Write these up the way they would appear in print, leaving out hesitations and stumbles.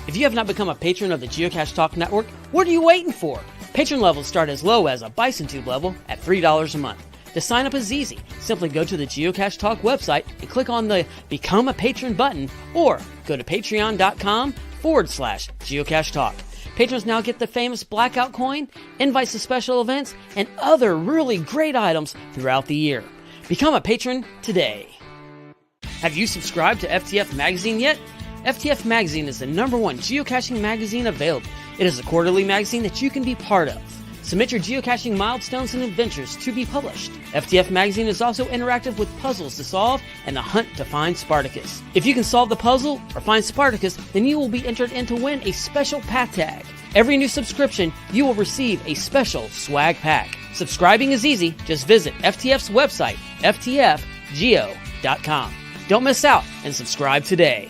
If you have not become a patron of the Geocache Talk Network, what are you waiting for? Patron levels start as low as a Bison Tube level at $3 a month. To sign up is easy. Simply go to the Geocache Talk website and click on the Become a Patron button, or go to patreon.com/Geocache Talk. Patrons now get the famous Blackout coin, invites to special events, and other really great items throughout the year. Become a patron today. Have you subscribed to FTF Magazine yet? FTF Magazine is the #1 geocaching magazine available. It is a quarterly magazine that you can be part of. Submit your geocaching milestones and adventures to be published. FTF Magazine is also interactive with puzzles to solve and the hunt to find Spartacus. If you can solve the puzzle or find Spartacus, then you will be entered in to win a special pack tag. Every new subscription, you will receive a special swag pack. Subscribing is easy. Just visit FTF's website, ftfgeo.com. Don't miss out and subscribe today.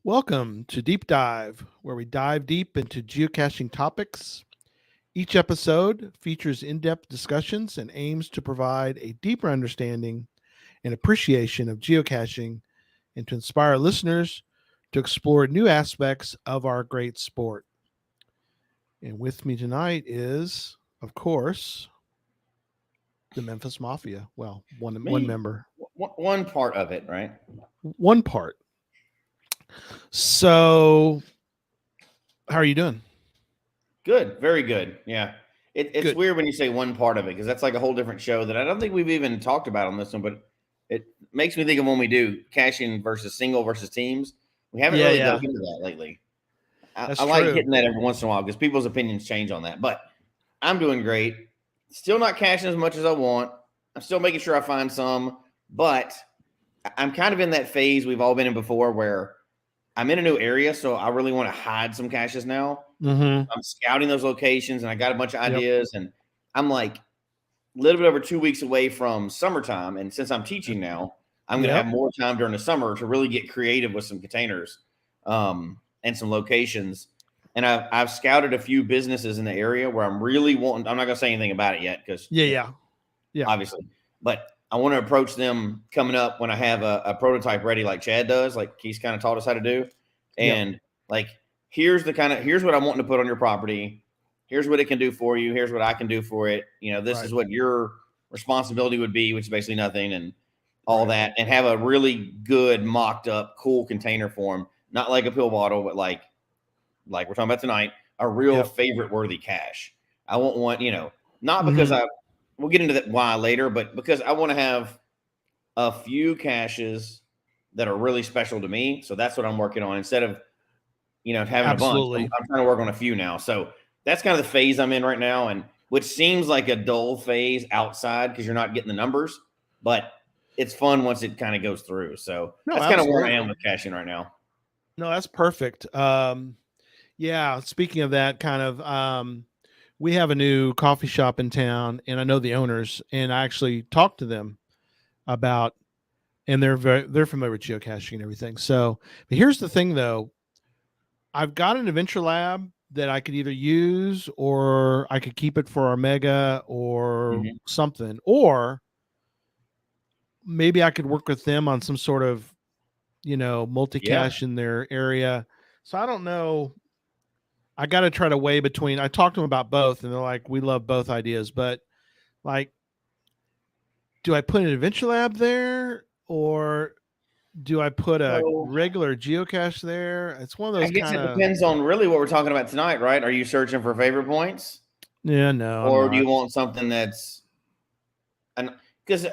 Welcome to Deep Dive, where we dive deep into geocaching topics. Each episode features in-depth discussions and aims to provide a deeper understanding and appreciation of geocaching and to inspire listeners to explore new aspects of our great sport. And with me tonight is, of course, the Memphis Mafia. Well, one member. One part of it, right? One part. So, how are you doing? Good. Very good. Yeah. It's Good. weird when you say one part of it, because that's like a whole different show that I don't think we've even talked about on this one, but it makes me think of when we do caching versus single versus teams. We haven't really dug into that lately. I like hitting that every once in a while because people's opinions change on that. But I'm doing great. Still not caching as much as I want. I'm still making sure I find some, but I'm kind of in that phase we've all been in before where I'm in a new area, so I really want to hide some caches now. Mm-hmm. I'm scouting those locations, and I got a bunch of ideas, and I'm like a little bit over 2 weeks away from summertime, and since I'm teaching now, I'm going to have more time during the summer to really get creative with some containers and some locations. And I've scouted a few businesses in the area where I'm really wanting – I'm not going to say anything about it yet because obviously. But I want to approach them coming up when I have a prototype ready like Chad does, like he's kind of taught us how to do. And like, here's what I'm wanting to put on your property. Here's what it can do for you. Here's what I can do for it. You know, this is what your responsibility would be, which is basically nothing and all that. And have a really good mocked up, cool container for them. Not like a pill bottle, but like we're talking about tonight, a real favorite worthy cache. I want one, you know, not because we'll get into that why later, but because I want to have a few caches that are really special to me. So that's what I'm working on instead of, you know, having a bunch. I'm trying to work on a few now. So that's kind of the phase I'm in right now. And which seems like a dull phase outside because you're not getting the numbers, but it's fun once it kind of goes through. So that's kind of where I am with caching right now. No, that's perfect. Speaking of that kind of, we have a new coffee shop in town, and I know the owners, and I actually talked to them about, and they're familiar with geocaching and everything. So, but here's the thing, though. I've got an adventure lab that I could either use, or I could keep it for our mega or something, or maybe I could work with them on some sort of, you know, multi-cache in their area. So I don't know. I got to try to weigh between. I talked to them about both, and they're like, we love both ideas, but like, do I put an adventure lab there, or do I put a regular geocache there? It's one of those. I guess it depends on really what we're talking about tonight, right? Are you searching for favorite points? Yeah, no. Or do you want something that's, because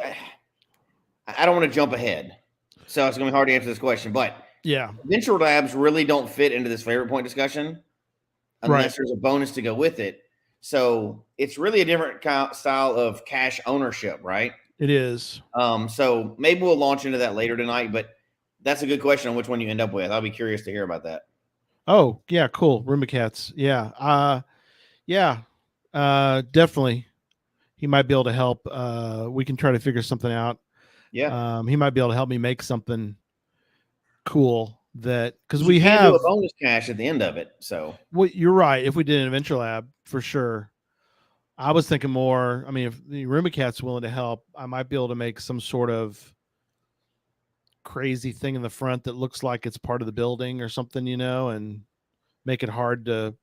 I don't want to jump ahead, so it's going to be hard to answer this question. But adventure labs really don't fit into this favorite point discussion unless there's a bonus to go with it. So it's really a different style of cache ownership, right? It is. So maybe we'll launch into that later tonight, but that's a good question on which one you end up with. I'll be curious to hear about that. Oh, yeah, cool. Roomba cats. Definitely. He might be able to help. We can try to figure something out. Yeah. He might be able to help me make something cool that, because we have do a bonus cache at the end of it. So you're right. If we did an adventure lab, for sure. I was thinking more. I mean, if the Roomba cat's willing to help, I might be able to make some sort of crazy thing in the front that looks like it's part of the building or something, and make it hard to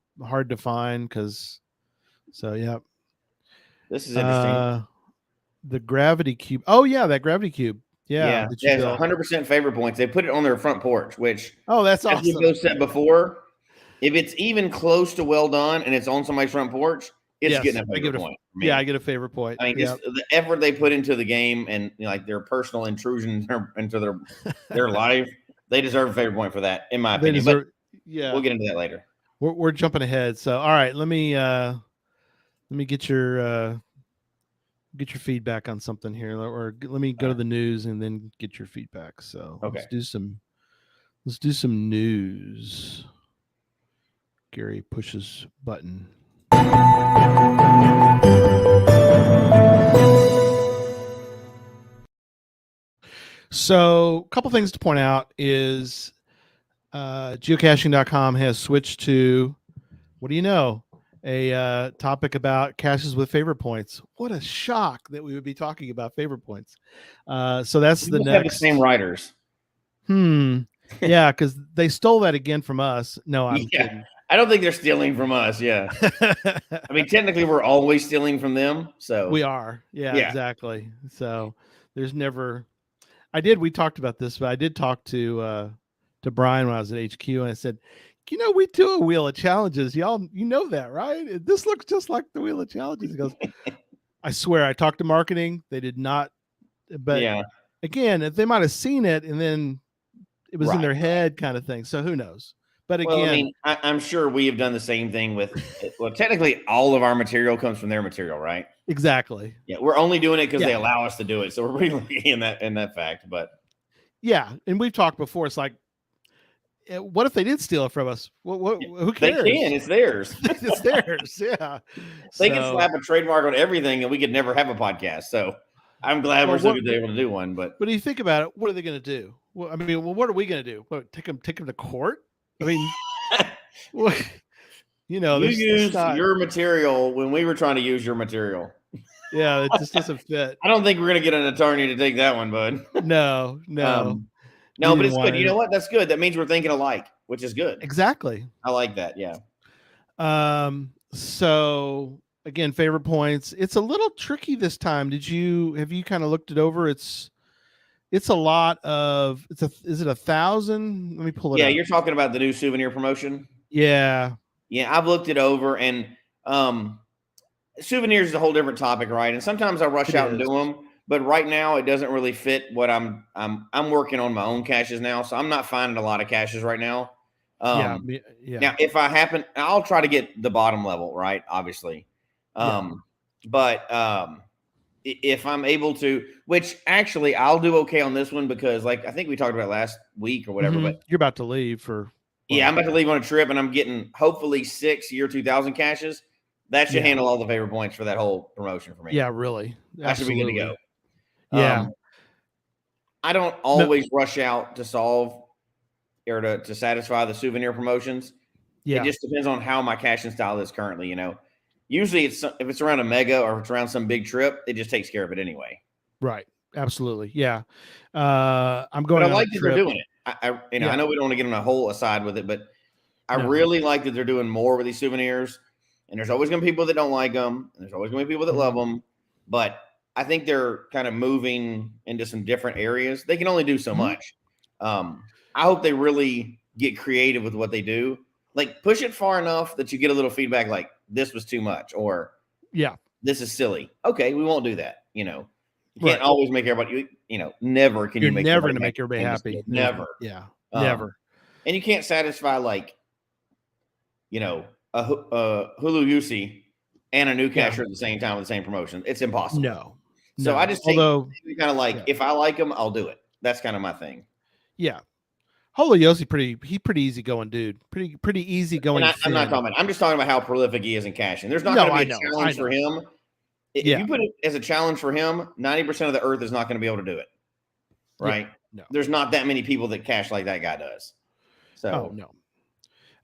find. Yeah. This is interesting. The gravity cube. Oh yeah, that gravity cube. Yeah, that you it's built. 100% favorite points. They put it on their front porch, which that's as awesome. we both said before, if it's even close to well done and it's on somebody's front porch, it's getting a favorite point. Yeah, I get a favorite point. I mean, just the effort they put into the game and like their personal intrusion into their life, they deserve a favorite point for that, in my opinion. But we'll get into that later. We're jumping ahead. So all right, let me get your feedback on something here, or let me go to the news and then get your feedback. So let's do some news. Gary pushes button. So a couple things to point out is geocaching.com has switched to, what do you know, a topic about caches with favorite points. What a shock that we would be talking about favorite points. So that's the next. Have the same writers. Yeah, because they stole that again from us. No, I'm kidding. I don't think they're stealing from us. Yeah. I mean, technically, we're always stealing from them. So we are. Yeah, exactly. So there's never. We talked about this, but I did talk to Brian when I was at HQ, and I said, we do a wheel of challenges. Y'all, you know that, right? This looks just like the wheel of challenges. He goes, I swear, I talked to marketing. They did not. But again, they might have seen it, and then it was in their head kind of thing. So who knows? But again, I mean, I'm sure we have done the same thing with, well, technically all of our material comes from their material, right? Exactly. Yeah. We're only doing it because they allow us to do it. So we're really lucky in that fact, but yeah. And we've talked before. It's like, what if they did steal it from us? Who cares? They can. It's theirs. It's theirs. Yeah. They can slap a trademark on everything and we could never have a podcast. So I'm glad we're still able to do one, but if you think about it, what are they going to do? Well, I mean, what are we going to do? What, take them to court? I mean, you used your material when we were trying to use your material. Yeah, it just doesn't fit. I don't think we're going to get an attorney to take that one, bud. No. No, but it's good. You know what? That's good. That means we're thinking alike, which is good. Exactly. I like that. Yeah. So again, favorite points. It's a little tricky this time. Have you kind of looked it over? It's a lot of, is it 1,000? Let me pull it up. Yeah, you're talking about the new souvenir promotion? Yeah. Yeah, I've looked it over, and souvenirs is a whole different topic, right? And sometimes I rush out and do them, but right now it doesn't really fit what I'm working on my own caches now, so I'm not finding a lot of caches right now. Yeah. Now, if I happen, I'll try to get the bottom level, right? Obviously. But if I'm able to, which actually I'll do okay on this one because, like, I think we talked about last week or whatever. But you're about to leave for. Yeah, I'm about to leave on a trip, and I'm getting hopefully 6 year 2000 caches. That should handle all the favorite points for that whole promotion for me. Yeah, really. I should be good to go. Yeah. I don't always rush out to solve or to satisfy the souvenir promotions. Yeah. It just depends on how my caching style is currently, Usually if it's around a mega or if it's around some big trip, it just takes care of it anyway. Right. Absolutely. Yeah. I'm going. But I like that they're doing it. I know we don't want to get on a whole aside with it, but I really like that they're doing more with these souvenirs. And there's always going to be people that don't like them, and there's always going to be people that love them. But I think they're kind of moving into some different areas. They can only do so much. I hope they really get creative with what they do. Like, push it far enough that you get a little feedback like, this was too much, or this is silly. Okay, we won't do that. You can't always make everybody, never can you make never going to make everybody happy. Never. Yeah. Never. And you can't satisfy like, a Hulu UC and a new cacher at the same time with the same promotion. It's impossible. No. So I just think kind of like, if I like them, I'll do it. That's kind of my thing. Yeah. Holo Yossi, pretty easy going dude. Pretty easy going. I'm not talking about. I'm just talking about how prolific he is in caching. There's not going to be a challenge for him. If you put it as a challenge for him, 90% of the earth is not going to be able to do it. Right? Yeah, no. There's not that many people that cache like that guy does. So no.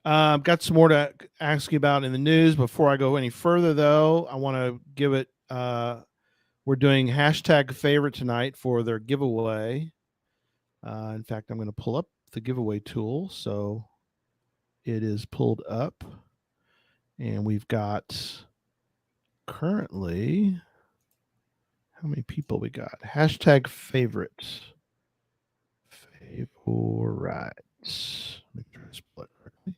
Got some more to ask you about in the news. Before I go any further, though, I want to give it. We're doing hashtag favorite tonight for their giveaway. In fact, I'm going to pull up the giveaway tool. So it is pulled up, and we've got currently, how many people we got? Hashtag favorite. Favorites. Let me try to spell it correctly.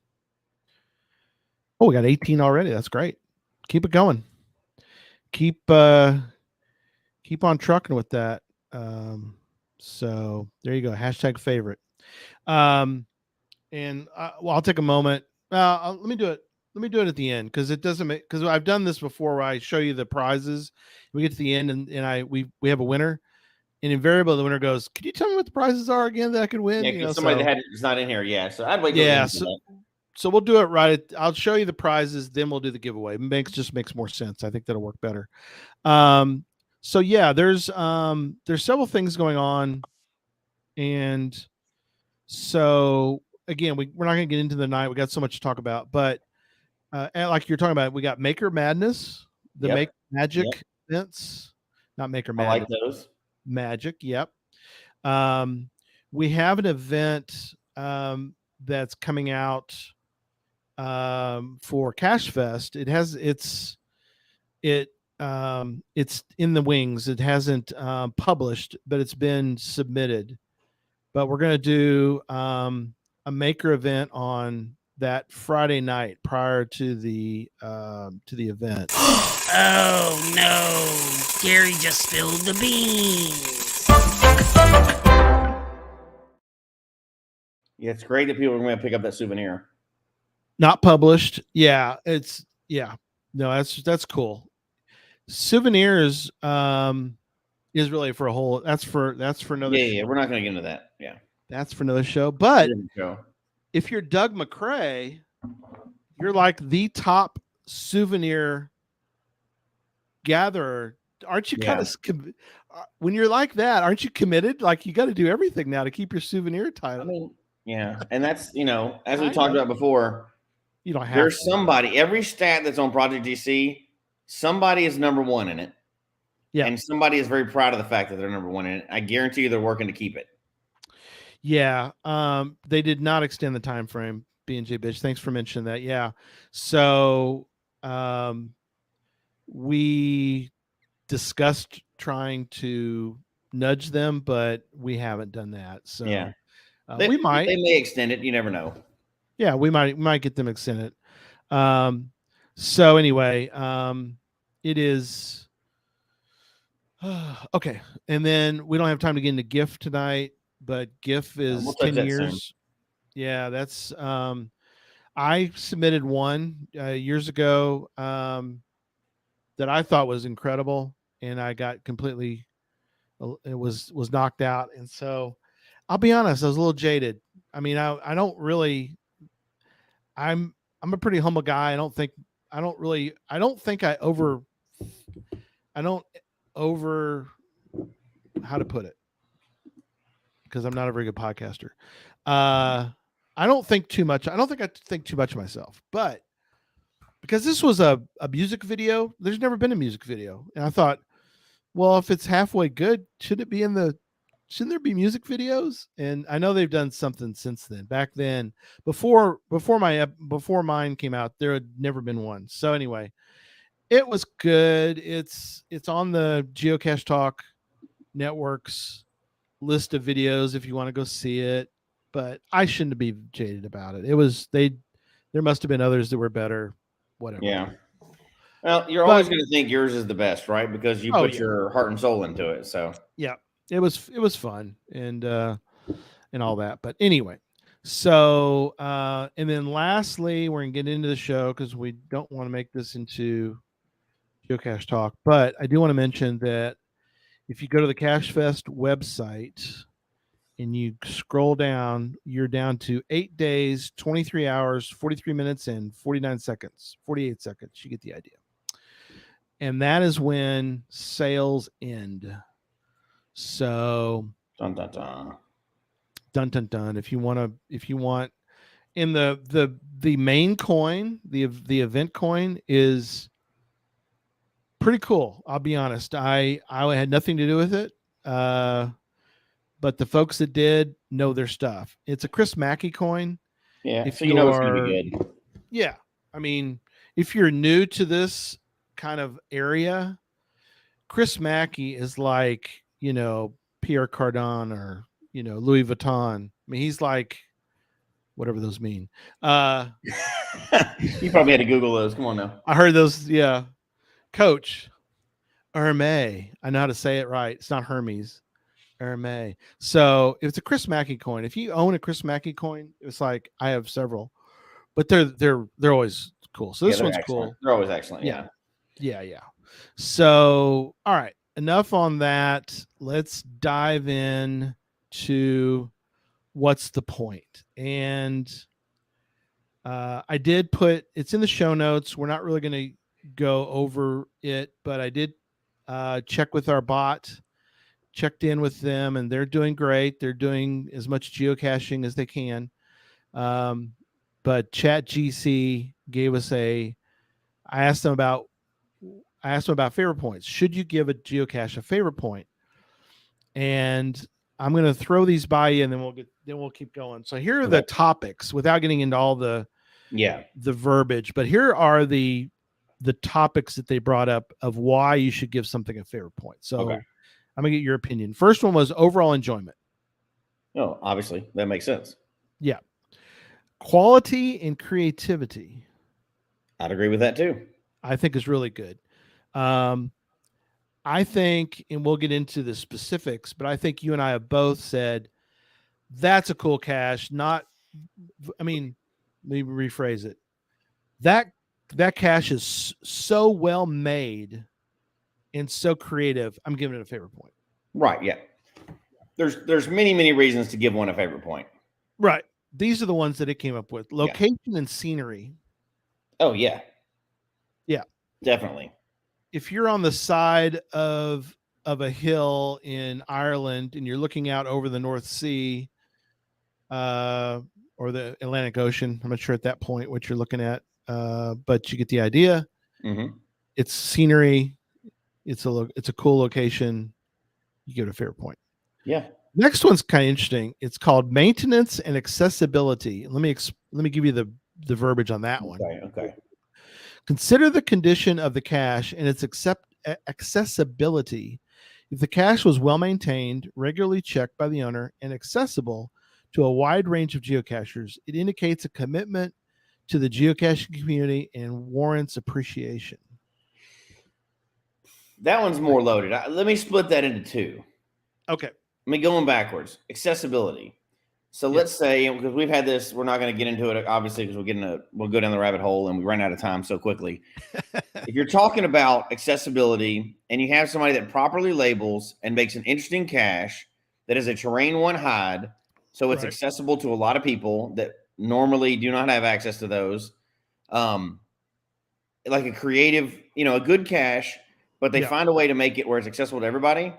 Oh, we got 18 already. That's great. Keep it going. Keep on trucking with that. So there you go. Hashtag favorite. And I'll take a moment. Let me do it. Let me do it at the end, because it doesn't make, because I've done this before where I show you the prizes. We get to the end, and we have a winner, and invariably the winner goes, "Can you tell me what the prizes are again that I could win?" Yeah, because somebody that is not in here. Yeah, so I'd wait till the end for that. So we'll do it right. I'll show you the prizes, then we'll do the giveaway. Just makes more sense. I think that'll work better. So yeah, there's several things going on, and so again, we're not going to get into the night. We got so much to talk about, but and like you're talking about, we got Maker Madness, the Make Magic events, not Maker Madness. I like those. Magic, yep. We have an event that's coming out for Cache Fest. It's in the wings. It hasn't published, but it's been submitted. But we're going to do a maker event on that Friday night prior to the event. Oh no, Gary just spilled the beans. Yeah, it's great that people are going to pick up that souvenir. Not published. Yeah, no, that's cool. Souvenirs is really for a whole, that's for another show. Yeah, we're not going to get into that. Yeah, that's for another show. But if you're Doug McCrae, you're like the top souvenir gatherer. Aren't you kind of, when you're like that, aren't you committed? Like, you got to do everything now to keep your souvenir title. I mean, yeah, and that's, as we talked about before, you don't have there's somebody, every stat that's on Project GC, somebody is number one in it. Yeah. And somebody is very proud of the fact that they're number one in it. I guarantee you they're working to keep it. Yeah. They did not extend the time frame, B&J Bitch. Thanks for mentioning that. Yeah. So we discussed trying to nudge them, but we haven't done that. So yeah. They may extend it. You never know. Yeah, we might get them extended. So anyway, it is okay. And then we don't have time to get into GIF tonight, but GIF is 10 years. Soon. Yeah, that's I submitted one years ago that I thought was incredible, and I got completely it was knocked out. And so I'll be honest, I was a little jaded. I mean, I don't really, I'm a pretty humble guy. I don't think I over how to put it, because I'm not a very good podcaster. I don't think too much. I don't think I think too much of myself, but because this was a music video, there's never been a music video. And I thought, well, if it's halfway good, shouldn't there be music videos? And I know they've done something since then. Back then, before mine came out, there had never been one. So anyway, it was good. It's on the Geocache Talk Network's list of videos if you want to go see it. But I shouldn't be jaded about it. There must have been others that were better. Whatever. Yeah. Well, you're always going to think yours is the best, right? Because you put your heart and soul into it. So yeah. It was fun and all that. But anyway, so and then lastly, we're gonna get into the show because we don't want to make this into Geocache Talk. But I do want to mention that if you go to the Cache Fest website and you scroll down, you're down to 8 days, 23 hours, 43 minutes, and 48 seconds. You get the idea. And that is when sales end. So dun dun dun dun dun dun. If you want, in the main coin, the event coin is pretty cool. I'll be honest. I had nothing to do with it, but the folks that did know their stuff. It's a Chris Mackey coin. Yeah. If So you know it's going to be good. Yeah. I mean, if you're new to this kind of area, Chris Mackey is like, Pierre Cardin or, Louis Vuitton. I mean, he's like, whatever those mean. You probably had to Google those. Come on now. I heard those. Yeah. Coach Hermes. I know how to say it right. It's not Hermes. Hermes. So if it's a Chris Mackey coin, if you own a Chris Mackey coin, it's like I have several, but they're always cool. So this one's excellent. cool. They're always excellent. Yeah. So all right, enough on that. Let's dive in to what's the point. And I did put it's in the show notes. We're not really going to go over it, but I did check with our bot, checked in with them, and they're doing great. They're doing as much geocaching as they can. But ChatGC gave us I asked them about favorite points. Should you give a geocache a favorite point? And I'm going to throw these by you, and then we'll keep going. So here are the topics without getting into all the verbiage, but here are the topics that they brought up of why you should give something a favorite point. So I'm going to get your opinion. First one was overall enjoyment. Oh, obviously that makes sense. Yeah. Quality and creativity. I'd agree with that too. I think is really good. I think, and we'll get into the specifics, but I think you and I have both said that's a cool cache. Let me rephrase it. That cache is so well made and so creative. I'm giving it a favorite point. Right. Yeah. There's many, many reasons to give one a favorite point. Right. These are the ones that it came up with. Location and scenery. Oh yeah. Yeah. Definitely. If you're on the side of a hill in Ireland and you're looking out over the North Sea or the Atlantic Ocean, I'm not sure at that point what you're looking at, but you get the idea. Mm-hmm. It's scenery. It's a cool location. You give it a fair point. Yeah. Next one's kind of interesting. It's called maintenance and accessibility. Let me give you the verbiage on that one. Okay. Consider the condition of the cache and its accessibility. If the cache was well maintained, regularly checked by the owner, and accessible to a wide range of geocachers, it indicates a commitment to the geocaching community and warrants appreciation. That one's more loaded. Let me split that into two. Okay. Let me going backwards. Accessibility. So let's say, because we've had this, we're not going to get into it, obviously, because we'll go down the rabbit hole and we run out of time so quickly. If you're talking about accessibility and you have somebody that properly labels and makes an interesting cache that is a terrain one hide, so it's accessible to a lot of people that normally do not have access to those, like a creative, a good cache, but they find a way to make it where it's accessible to everybody.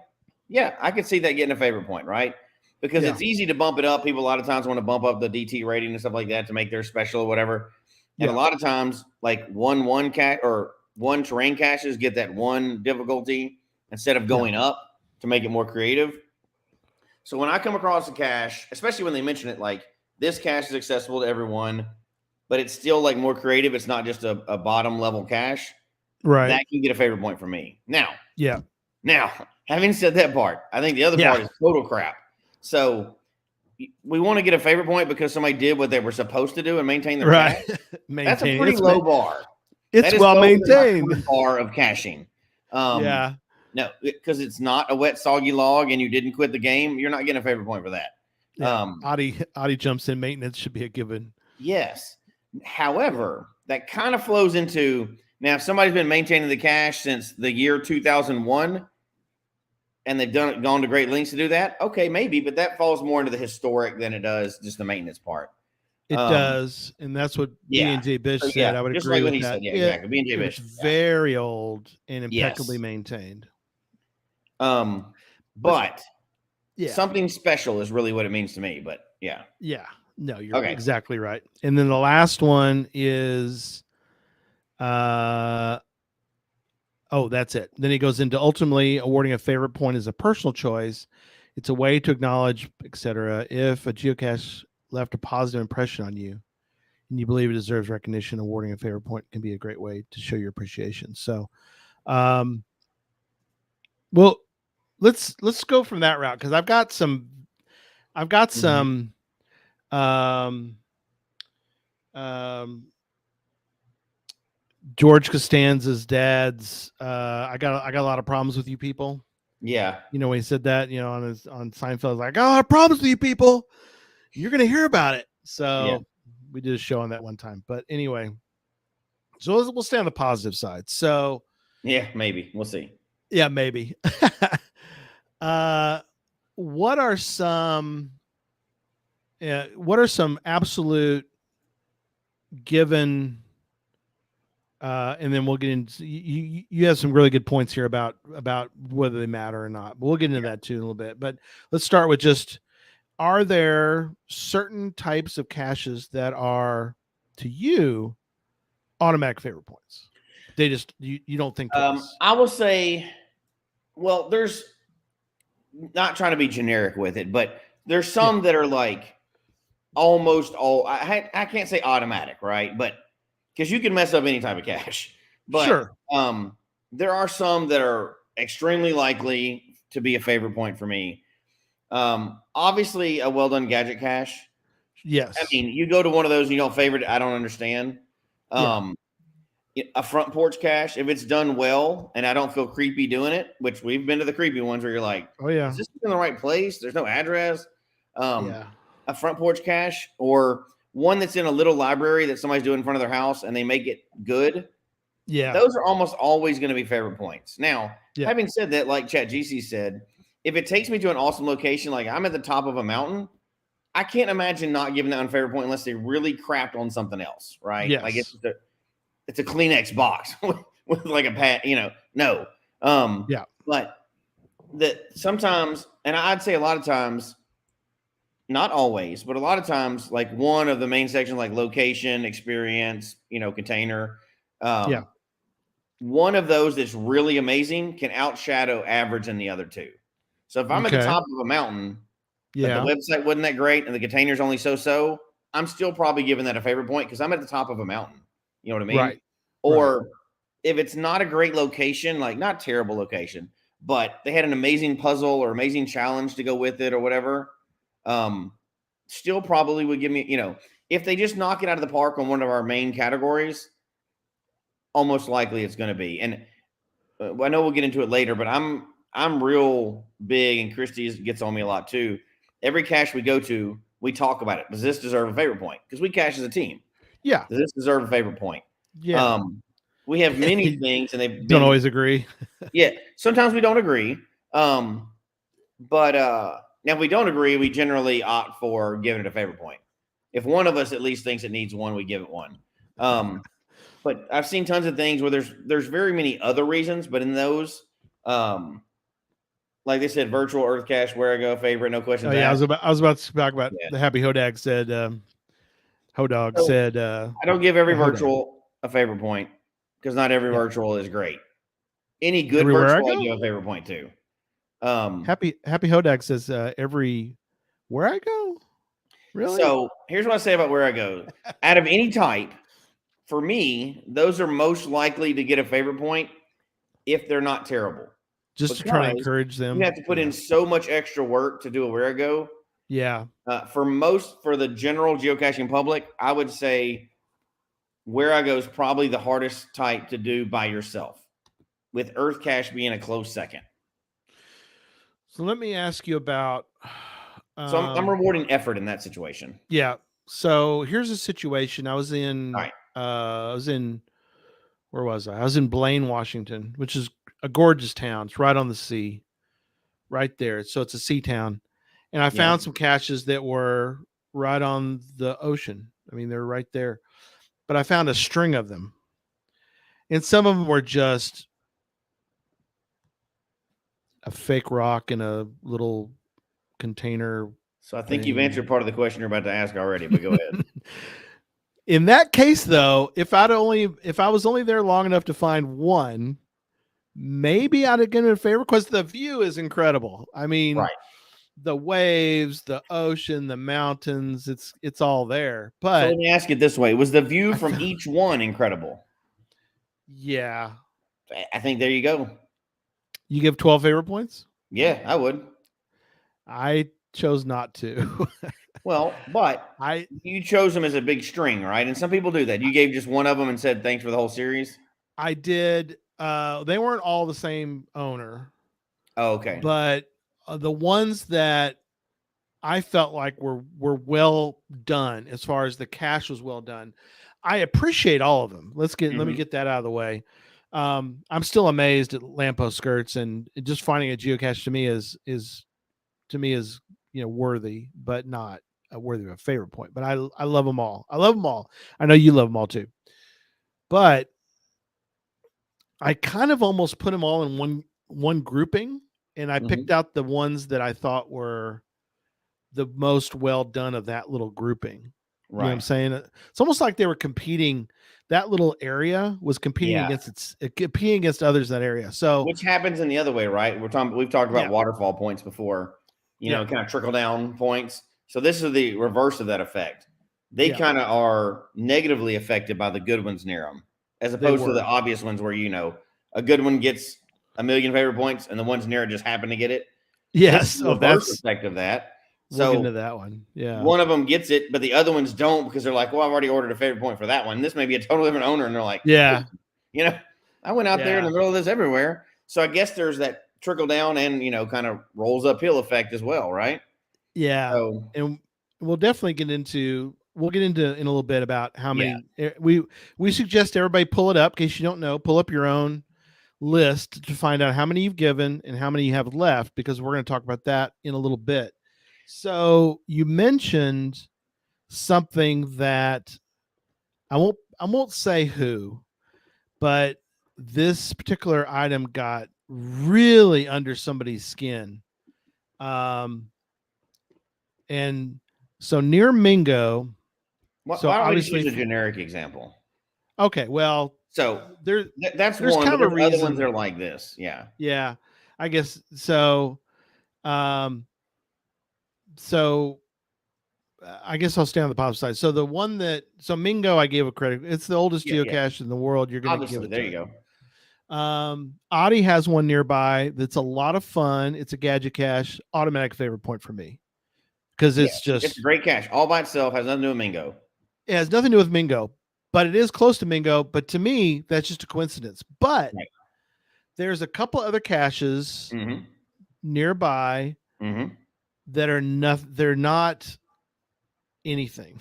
Yeah, I could see that getting a favorite point, right? Because it's easy to bump it up. People a lot of times want to bump up the DT rating and stuff like that to make their special or whatever. And a lot of times, like one cache or one terrain caches get that one difficulty instead of going up to make it more creative. So when I come across a cache, especially when they mention it, like this cache is accessible to everyone, but it's still like more creative. It's not just a bottom level cache. Right. That can get a favorite point for me. Now, Now, having said that part, I think the other part is total crap. So we want to get a favorite point because somebody did what they were supposed to do and maintain their cache. That's a pretty low bar. It's well maintained. Bar of caching. No, because it's not a wet, soggy log and you didn't quit the game. You're not getting a favorite point for that. Adi jumps in. Maintenance should be a given. Yes. However, that kind of flows into now. If somebody's been maintaining the cache since the year 2001. And they've gone to great lengths to do that. Okay, maybe, but that falls more into the historic than it does just the maintenance part. It does, and that's what B&J Bish said. I would agree with that. Yeah, exactly. B&J Bish, very old and impeccably maintained. But something special is really what it means to me. But no, you're exactly right. And then the last one is, that's it. Then he goes into ultimately awarding a favorite point as a personal choice It's a way to acknowledge, etc. If a geocache left a positive impression on you and you believe it deserves recognition, awarding a favorite point can be a great way to show your appreciation. So, well, let's go from that route, because I've got some um, um, George Costanza's dad's. I got a lot of problems with you people. Yeah. When he said that, on Seinfeld, I was like, oh, I promise with you people, you're going to hear about it. So we did a show on that one time. But anyway, so we'll stay on the positive side. So yeah, maybe we'll see. Yeah, maybe. What are some absolute given, and then we'll get into, you have some really good points here about whether they matter or not, but we'll get into that too in a little bit. But let's start with just, are there certain types of caches that are, to you, automatic favorite points? They just, you don't think twice. I will say, well, there's, not trying to be generic with it, but there's some that are like almost all, I can't say automatic, right? But because you can mess up any type of cache. But sure. There are some that are extremely likely to be a favorite point for me. Obviously, a well done gadget cache. Yes. I mean, you go to one of those and you don't favorite it, I don't understand. A front porch cache, if it's done well and I don't feel creepy doing it, which we've been to the creepy ones where you're like, oh yeah, is this in the right place? There's no address. A front porch cache, or one that's in a little library that somebody's doing in front of their house and they make it good. Yeah. Those are almost always going to be favorite points. Now, having said that, like ChatGC said, if it takes me to an awesome location, like I'm at the top of a mountain, I can't imagine not giving that one favorite point unless they really crapped on something else, right? Yes. Like it's a Kleenex box with like a pad, no. But that sometimes, and I'd say a lot of times, not always, but a lot of times, like one of the main sections, like location, experience, container. One of those that's really amazing can outshadow average in the other two. So if I'm at the top of a mountain, but the website wasn't that great and the container's only so, I'm still probably giving that a favorite point because I'm at the top of a mountain. You know what I mean? Right. Or if it's not a great location, like not terrible location, but they had an amazing puzzle or amazing challenge to go with it or whatever, still probably would give me, if they just knock it out of the park on one of our main categories, almost likely it's going to be. And I know we'll get into it later, but I'm real big, and Christy gets on me a lot too. Every cache we go to, we talk about it. Does this deserve a favorite point? Because we cache as a team. Yeah. Does this deserve a favorit point? Yeah. We have many things, and they don't always agree. Sometimes we don't agree. But now if we don't agree, we generally opt for giving it a favorite point. If one of us at least thinks it needs one, we give it one. But I've seen tons of things where there's very many other reasons, but in those, like they said, virtual Earth cache, where I go, favorite, no questions asked. I was about to talk about the Happy Hodag said. Said, I don't give every virtual a favorite point because not every virtual is great. Any good everywhere virtual, I give a favorite point too. Happy Hodag says every where I go. Really? So here's what I say about where I go. Out of any type, for me, those are most likely to get a favorite point if they're not terrible. Just to try to encourage them. You have to put in so much extra work to do a where I go. Yeah. For the general geocaching public, I would say where I go is probably the hardest type to do by yourself, with Earth cache being a close second. So let me ask you about. So I'm rewarding effort in that situation. Yeah. So here's a situation. I was in. Where was I? I was in Blaine, Washington, which is a gorgeous town. It's right on the sea, right there. So it's a sea town, and I found some caches that were right on the ocean. I mean, they're right there, but I found a string of them, and some of them were just a fake rock in a little container. So I think you've answered part of the question you're about to ask already, but go ahead. In that case, though, if I was only there long enough to find one, maybe I'd have given it a favor because the view is incredible. I mean, the waves, the ocean, the mountains, it's all there. So But let me ask it this way: was the view I from felt- each one incredible? yeah, I think there you go. you give 12 favorite points. Yeah, I would. I chose not to. Well, but I you chose them as a big string, right? And some people do that. You gave just one of them and said thanks for the whole series. I did. They weren't all the same owner, Oh, okay. but the ones that I felt like were well done as far as the cache was well done. I appreciate all of them. Let me get that out of the way. I'm still amazed at lamppost skirts, and just finding a geocache to me is worthy, but not worthy of a favorite point. But I love them all. I love them all. I know you love them all too. But I kind of almost put them all in one grouping, and I picked out the ones that I thought were the most well done of that little grouping. You know what I'm Right. saying? It's almost like they were competing. That little area was competing Yeah. competing against others in that area. So Which happens in the other way, right? We've talked about yeah, waterfall points before, yeah, kind of trickle down points. So this is the reverse of that effect. They yeah, kind of are negatively affected by the good ones near them, as they opposed to the were. obvious ones where, a good one gets 1,000,000 favorite points and the ones near it just happen to get it. This is Yes. the Oh, reverse effect of that. we'll get So into that one. Yeah. one of them gets it, but the other ones don't because they're like, well, I've already ordered a favorite point for that one. This may be a totally different owner. And they're like, Yeah. you know, I went out there in Yeah. the middle of this everywhere. So I guess there's that trickle down and, kind of rolls uphill effect as well, right? Yeah. So, And we'll definitely we'll get into in a little bit about how yeah. many we suggest everybody pull it up in case you don't know, pull up your own list to find out how many you've given and how many you have left, because we're going to talk about that in a little bit. So you mentioned something that I won't say who, but this particular item got really under somebody's skin. And so near Mingo, so Why don't we just obviously use a generic example? okay, well, So there that's there's one, kind but of a there's other ones that reason. are like this. Yeah. Yeah, I guess so. Um, so I guess I'll stay on the positive side. So the one so Mingo, I gave a credit. It's the oldest Yeah. Yeah. geocache in the world. You're going to give Obviously. it There to you it. go. Audi has one nearby that's a lot of fun. It's a gadget cache. Automatic favorite point for me because Yeah. it's It's a just great cache all by itself. Has nothing to do with Mingo. it has nothing to do with Mingo, but it is close to Mingo. But to me, that's just a coincidence. But Right. there's a couple other caches Mm-hmm. nearby Mm-hmm. that are not. They're not anything.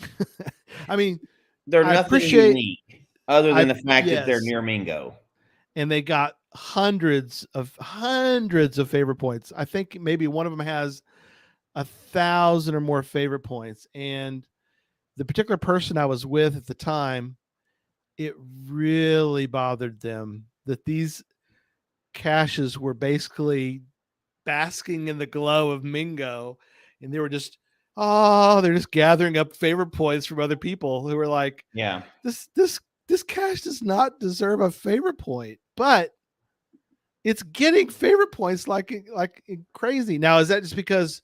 I mean, They're I nothing appreciate. unique other than the fact that they're Yes, near Mingo. and they got hundreds of favorite points. I think maybe one of them has 1,000 or more favorite points, and the particular person I was with at the time, it really bothered them that these caches were basically basking in the glow of Mingo, and they were just they're just gathering up favorite points from other people who were like, Yeah. this cache does not deserve a favorite point, but it's getting favorite points like crazy. Now, is that just because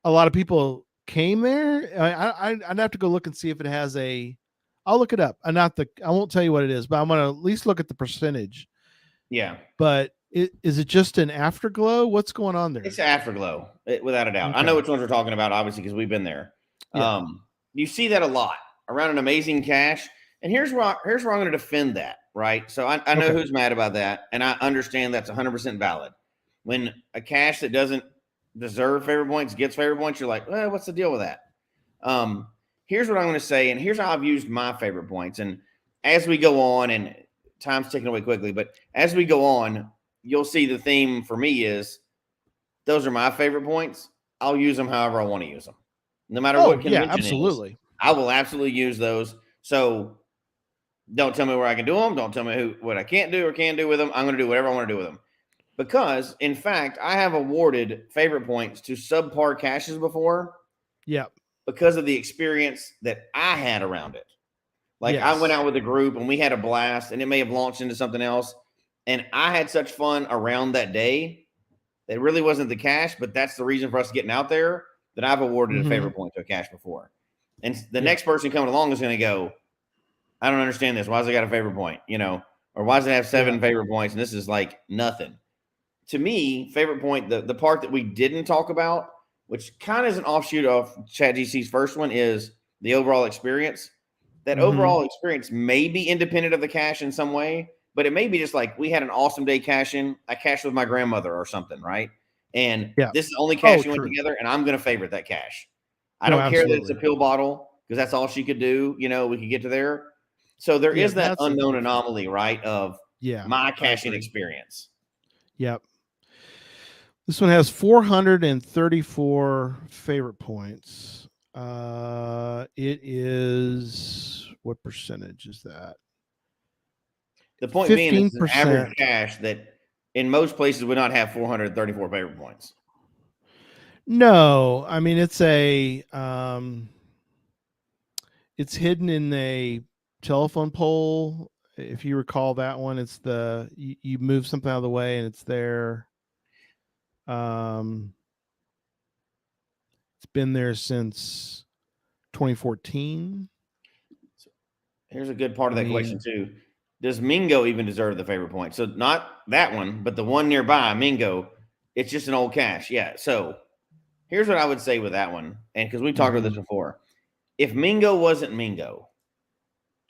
a lot of people came there? I'd have to go look and see if it has a. I'll look it up. I won't tell you what it is, but I'm gonna at least look at the percentage. Yeah. But is it just an afterglow? What's going on there? It's Afterglow, without a doubt. I know Okay. which ones we're talking about, obviously, because we've been there. Yeah. You see that a lot around an amazing cache. And here's where I'm going to defend that, right? So I know Okay. who's mad about that, and I understand that's 100% valid. When a cache that doesn't deserve favorite points gets favorite points, you're like, well, what's the deal with that? Here's what I'm going to say, and here's how I've used my favorite points. And as we go on, and time's ticking away quickly, but as we go on, you'll see the theme for me is those are my favorite points. I'll use them however I want to use them. No matter what Yeah, convention is, absolutely. I will absolutely use those. So don't tell me where I can do them. Don't tell me what I can't do or can do with them. I'm going to do whatever I want to do with them. Because, in fact, I have awarded favorite points to subpar caches before. Yeah. Because of the experience that I had around it. Like I went out with a group and we had a blast, and it may have launched into something else. And I had such fun around that day that really wasn't the cache, but that's the reason for us getting out there, that I've awarded a Mhm. favorite point to a cache before. And the next person coming along is going to go, I don't understand this. Why does it got a favorite point? Or why does it have 7 favorite points? And this is like nothing. To me, favorite point, the part that we didn't talk about, which kind of is an offshoot of ChatGC's first one, is the overall experience. That overall experience may be independent of the cache in some way, but it may be just like, we had an awesome day caching. I cached with my grandmother or something, right? And this is the only cache we went together, and I'm going to favorite that cache. I don't care that it's a pill bottle, because that's all she could do. We could get to there. So there is that unknown anomaly, right, of my caching experience. Yep. This one has 434 favorite points. It is, what percentage is that? The point being, it's an average cache that in most places would not have 434 favorite points. No, I mean, it's hidden in a telephone pole. If you recall that one, it's you move something out of the way and it's there. It's been there since 2014. Here's a good part of that question too. Does Mingo even deserve the favorite point? So not that one, but the one nearby, Mingo, it's just an old cache. Yeah. So here's what I would say with that one. And because we talked about this before, if Mingo wasn't Mingo,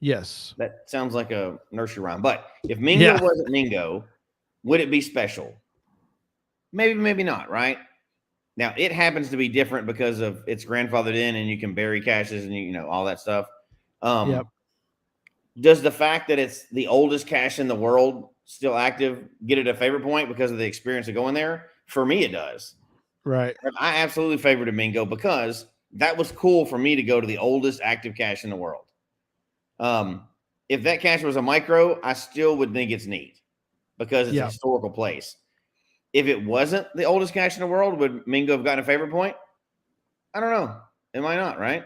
yes, that sounds like a nursery rhyme, but if Mingo wasn't Mingo, would it be special? Maybe, maybe not, right? Now, it happens to be different because of it's grandfathered in and you can bury caches and all that stuff. Does the fact that it's the oldest cache in the world still active get it a favorite point because of the experience of going there? For me, it does. Right. I absolutely favorited Mingo because that was cool for me to go to the oldest active cache in the world. If that cache was a micro, I still would think it's neat because it's a historical place. If it wasn't the oldest cache in the world, would Mingo have gotten a favorite point? I don't know. It might not, right?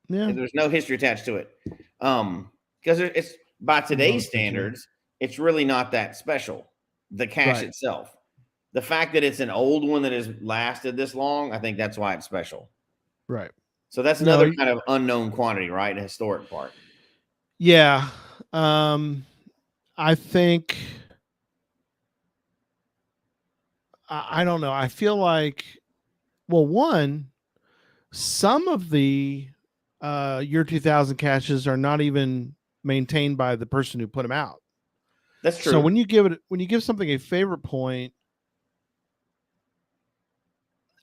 Yeah. If there's no history attached to it. Because it's by today's standards, it's really not that special. The cache itself. The fact that it's an old one that has lasted this long, I think that's why it's special. Right. So that's another kind of unknown quantity, right? The historic part. Yeah. I think I don't know. I feel like, some of the year 2000 caches are not even maintained by the person who put them out. That's true. So when you give something a favorite point,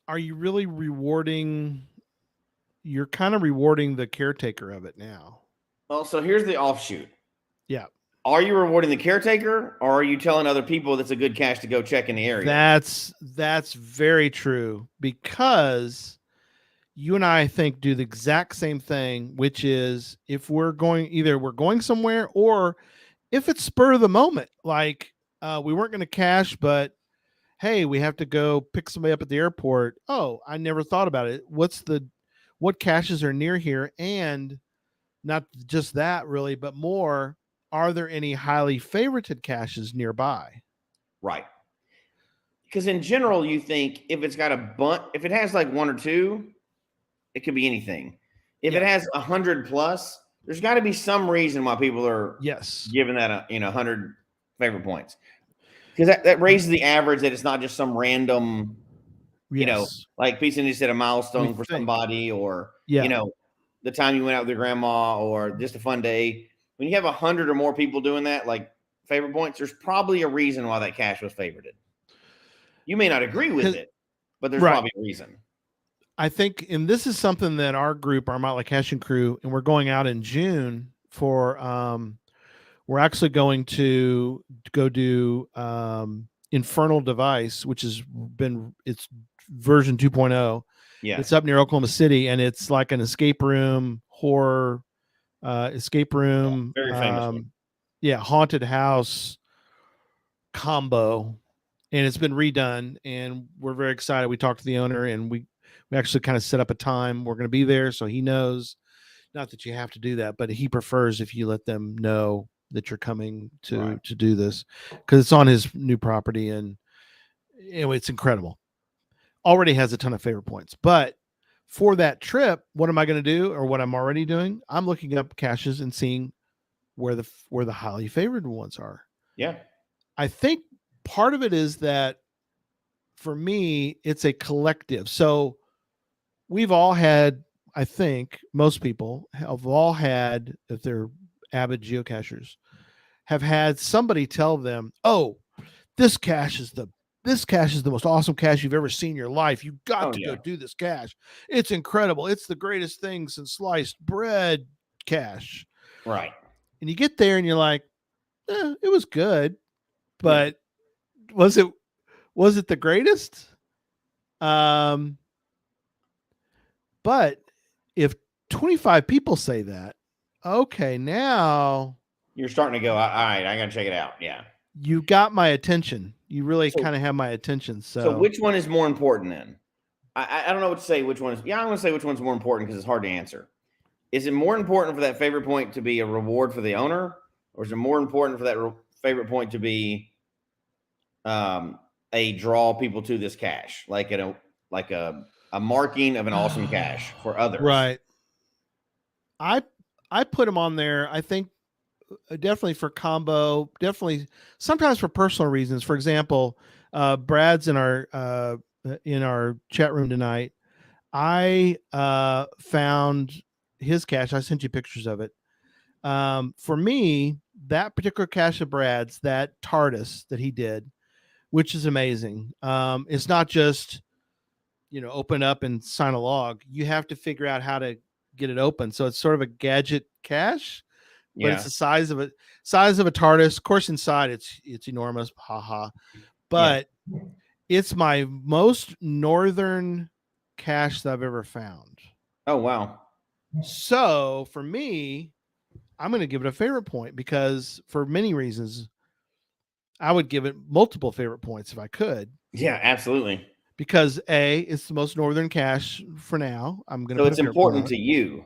are you really rewarding? You're kind of rewarding the caretaker of it now. Well, so here's the offshoot. Yeah. Are you rewarding the caretaker, or are you telling other people that's a good cache to go check in the area? That's very true, because you and I think do the exact same thing, which is if we're going somewhere, or if it's spur of the moment, like we weren't going to cache, but hey, we have to go pick somebody up at the airport. Oh, I never thought about it. What caches are near here? And not just that really, but more, are there any highly favorited caches nearby? Right. Because in general, you think if it's got if it has like 1 or 2, it could be anything. If it has 100 plus, there's got to be some reason why people are giving that 100 favorite points. Because that raises the average, that it's not just some random, like Pete said, a milestone for somebody, or the time you went out with your grandma, or just a fun day. When you have 100 or more people doing that, like favorite points, there's probably a reason why that cache was favorited. You may not agree with it, but there's probably a reason. I think, and this is something that our group, our Motley Caching crew, and we're going out in June for, we're actually going to go do Infernal Device, which it's version 2.0. Yeah. It's up near Oklahoma City, and it's like an escape room, horror escape room. Very famous. Haunted house combo. And it's been redone, and we're very excited. We talked to the owner, and we actually kind of set up a time. We're going to be there, so he knows. Not that you have to do that, but he prefers if you let them know that you're coming to do this, because it's on his new property, and anyway, it's incredible. Already has a ton of favorite points, but for that trip, what am I going to do, or what I'm already doing? I'm looking up caches and seeing where the highly favored ones are. Yeah. I think part of it is that for me, it's a collective. So we've all had, I think most people have all had, if they're avid geocachers, have had somebody tell them, "Oh, this cache is the most awesome cache you've ever seen in your life. You got to go do this cache. It's incredible. It's the greatest thing since sliced bread cache." Right. And you get there and you're like, it was good, but was it the greatest? But if 25 people say that, okay, now you're starting to go, all right, I got to check it out. Yeah. You got my attention. You really kind of have my attention. So which one is more important then? I don't know what to say. Which one is? Yeah, I'm going to say which one's more important because it's hard to answer. Is it more important for that favorite point to be a reward for the owner, or is it more important for that favorite point to be a draw people to this cache, like a marking of an awesome cache for others? Right. I put them on there. I think definitely for combo, definitely sometimes for personal reasons. For example, Brad's in our chat room tonight. I found his cache. I sent you pictures of it. For me, that particular cache of Brad's, that TARDIS that he did, which is amazing. It's not just, open up and sign a log. You have to figure out how to get it open. So it's sort of a gadget cache, but it's the size of a TARDIS. Of course, inside it's enormous. Haha. But it's my most northern cache that I've ever found. Oh, wow. So for me, I'm going to give it a favorite point because for many reasons, I would give it multiple favorite points if I could. Yeah, absolutely. Because A, it's the most northern cache for now. I'm going to. So it's important to you.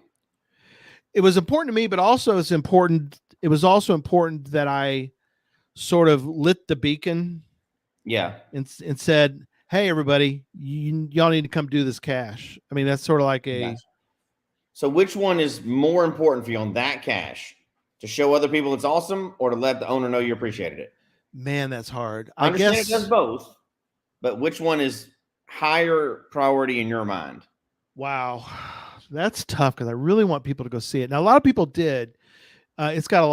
It was important to me, but also it's important. It was also important that I sort of lit the beacon. Yeah. And said, "Hey, everybody, y'all need to come do this cache." I mean, that's sort of like a. Gotcha. So which one is more important for you on that cache? To show other people it's awesome, or to let the owner know you appreciated it? Man, that's hard. I understand it does both, but which one is higher priority in your mind? Wow, that's tough because I really want people to go see it. Now, a lot of people did. It's had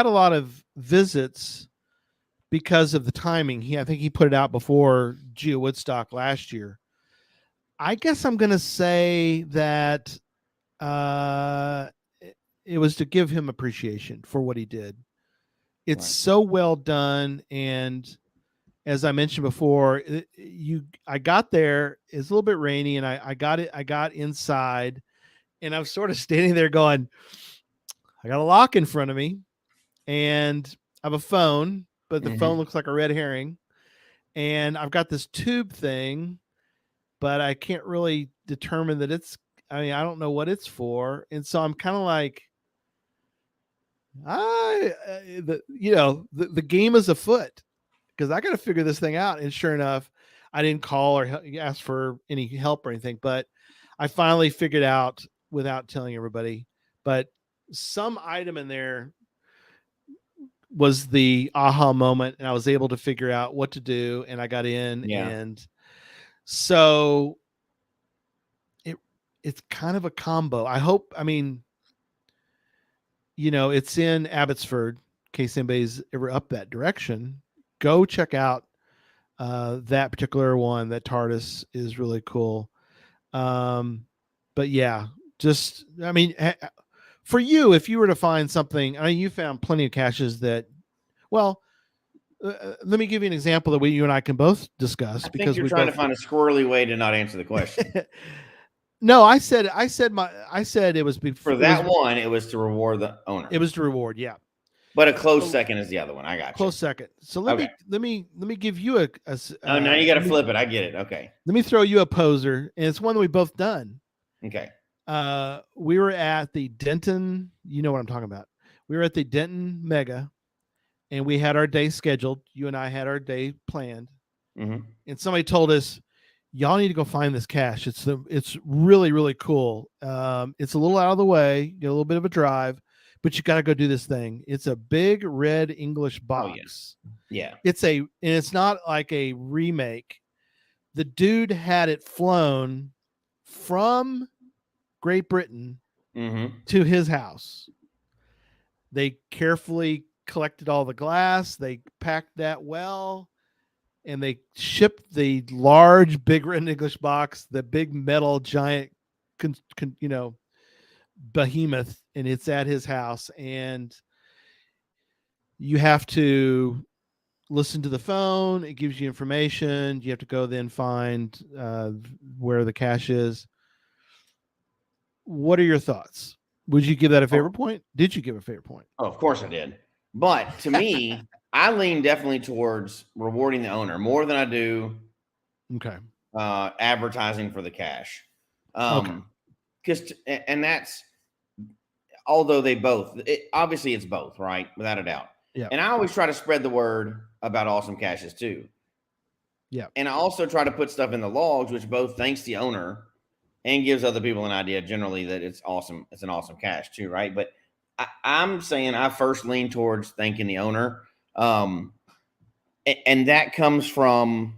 a lot of visits because of the timing. I think he put it out before Geo Woodstock last year. I guess I'm going to say that it was to give him appreciation for what he did. It's so well done, and as I mentioned before, I got there. It's a little bit rainy, and I got inside, and I was sort of standing there going, I got a lock in front of me, and I have a phone, but the phone looks like a red herring, and I've got this tube thing, but I can't really determine that it's. I mean, I don't know what it's for, and so I'm kind of like, the game is afoot because I got to figure this thing out. And sure enough, I didn't call or ask for any help or anything, but I finally figured out without telling everybody. But some item in there was the aha moment, and I was able to figure out what to do, and I got in, and so it's kind of a combo. I hope. I mean, it's in Abbotsford. In case anybody's ever up that direction, go check out that particular one. That TARDIS is really cool. But yeah, just, I mean, for you, if you were to find something, I mean, you found plenty of caches that, well, let me give you an example that you and I can both discuss. Because you're trying to find a squirrely way to not answer the question. No, I said it was for that one. It was to reward the owner. It was to reward, yeah. But a close second is the other one. I got you. Close second. So let me give you a. Oh, now you got to flip it. I get it. Okay. Let me throw you a poser, and it's one that we both done. Okay. We were at the Denton. You know what I'm talking about. We were at the Denton Mega, and we had our day scheduled. You and I had our day planned, and somebody told us, y'all need to go find this cache. It's really, really cool. It's a little out of the way, get a little bit of a drive, but you got to go do this thing. It's a big red English box. Oh, yeah. And it's not like a remake. The dude had it flown from Great Britain to his house. They carefully collected all the glass. They packed that well, and they shipped the large, big red English box, the big metal giant, behemoth, and it's at his house. And you have to listen to the phone. It gives you information. You have to go then find where the cache is. What are your thoughts? Would you give that a favorite point? Did you give a favorite point? Oh, of course I did. But to me, I lean definitely towards rewarding the owner more than I do advertising for the cache. Because and that's, although they both, obviously it's both, right? Without a doubt. Yeah. And I always try to spread the word about awesome caches too. Yeah. And I also try to put stuff in the logs, which both thanks the owner and gives other people an idea generally that it's awesome. It's an awesome cache too, right? But I'm saying I first lean towards thanking the owner. And that comes from,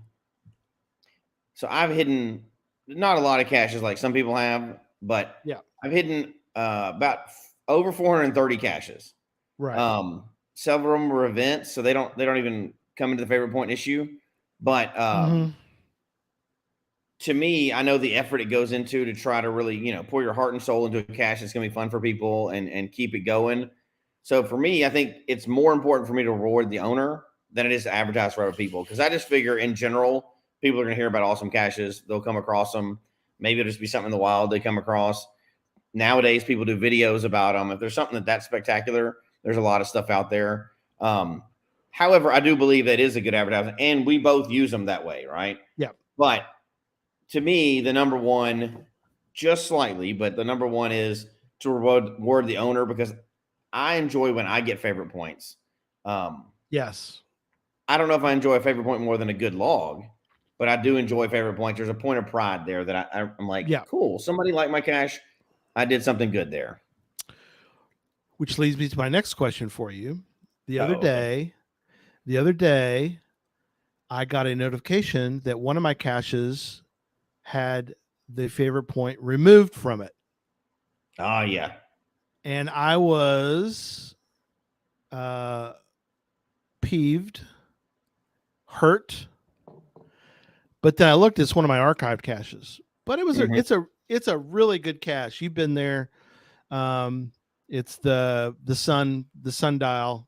so I've hidden not a lot of caches like some people have, but I've hidden about over 430 caches. Right. Several of them were events, so they don't even come into the favorite point issue. But to me, I know the effort it goes into to try to really, pour your heart and soul into a cache that's going to be fun for people and keep it going. So for me, I think it's more important for me to reward the owner than it is to advertise for other people. Because I just figure in general, people are going to hear about awesome caches. They'll come across them. Maybe it'll just be something in the wild they come across. Nowadays, people do videos about them. If there's something that's spectacular, there's a lot of stuff out there. However, I do believe that is a good advertising, and we both use them that way, right? Yeah. But to me, the number one, just slightly, but the number one is to reward the owner, because I enjoy when I get favorite points. Yes. I don't know if I enjoy a favorite point more than a good log, but I do enjoy favorite points. There's a point of pride there that I'm like, cool, somebody liked my cache. I did something good there. Which leads me to my next question for you. The other day, I got a notification that one of my caches had the favorite point removed from it. Oh, yeah. And I was peeved, hurt. But then I looked, it's one of my archived caches. But it was it's a really good cache. You've been there. It's the sundial.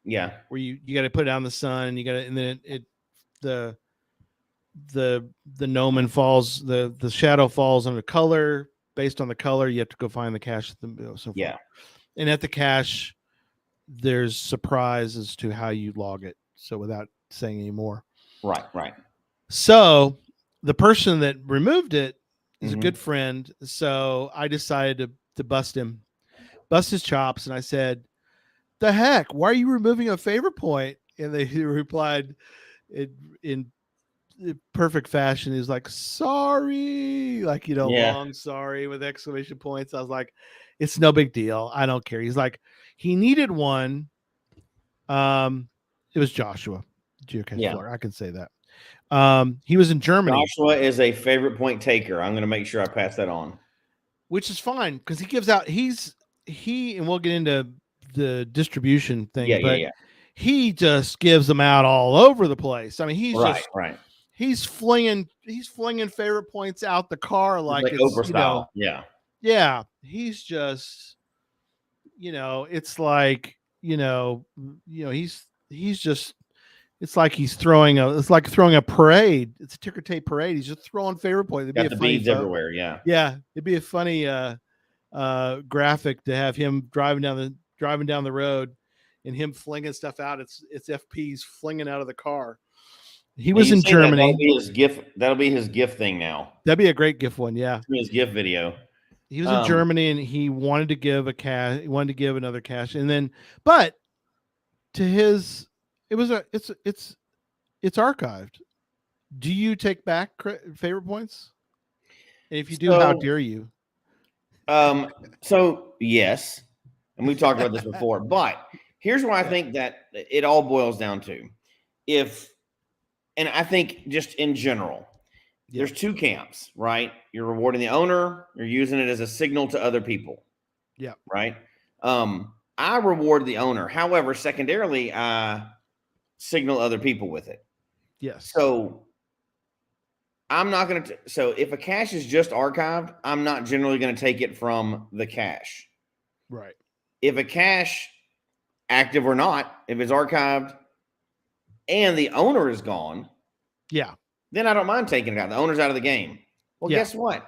Yeah. Where you got to put it on the sun, and you got to, and then the gnomon falls, the shadow falls on the color. Based on the color, you have to go find the cache. Yeah. And at the cache, there's surprise as to how you log it. So without saying any more. Right. So the person that removed it is a good friend. So I decided to bust his chops. And I said, the heck, why are you removing a favorite point? And he replied in perfect fashion. He's like, sorry, like, long sorry with exclamation points. I was like, it's no big deal. I don't care. He's like, he needed one. It was Joshua, Geocaching Favorite. I can say that. He was in Germany. Joshua is a favorite point taker. I'm going to make sure I pass that on. Which is fine, because he gives out, and we'll get into the distribution thing, but he just gives them out all over the place. I mean, he's flinging favorite points out the car like it's Oprah style. Yeah. He's just, it's like, he's just, it's like throwing a parade. It's a ticker tape parade. He's just throwing favorite points. Got the beads everywhere. Yeah. Yeah. It'd be a funny graphic to have him driving down the road and him flinging stuff out. It's FPs flinging out of the car. He was in Germany. That'll be his gift thing now. That'd be a great gift one. Yeah. His gift video. He was in Germany, and he wanted to give another cache. And then, but to his, it's archived. Do you take back favorite points? And if you do, how So, dare you? so yes, and we've talked about this before, but here's where I think that it all boils down to. If, and I think just in general, there's two camps, right? You're rewarding the owner, you're using it as a signal to other people. Yeah. Right. I reward the owner. However, secondarily, I signal other people with it. Yes. So I'm not going to. So if a cache is just archived, I'm not generally going to take it from the cache. Right. If a cache, active or not, if it's archived and the owner is gone, yeah, then I don't mind taking it out. The owner's out of the game. Well, guess what?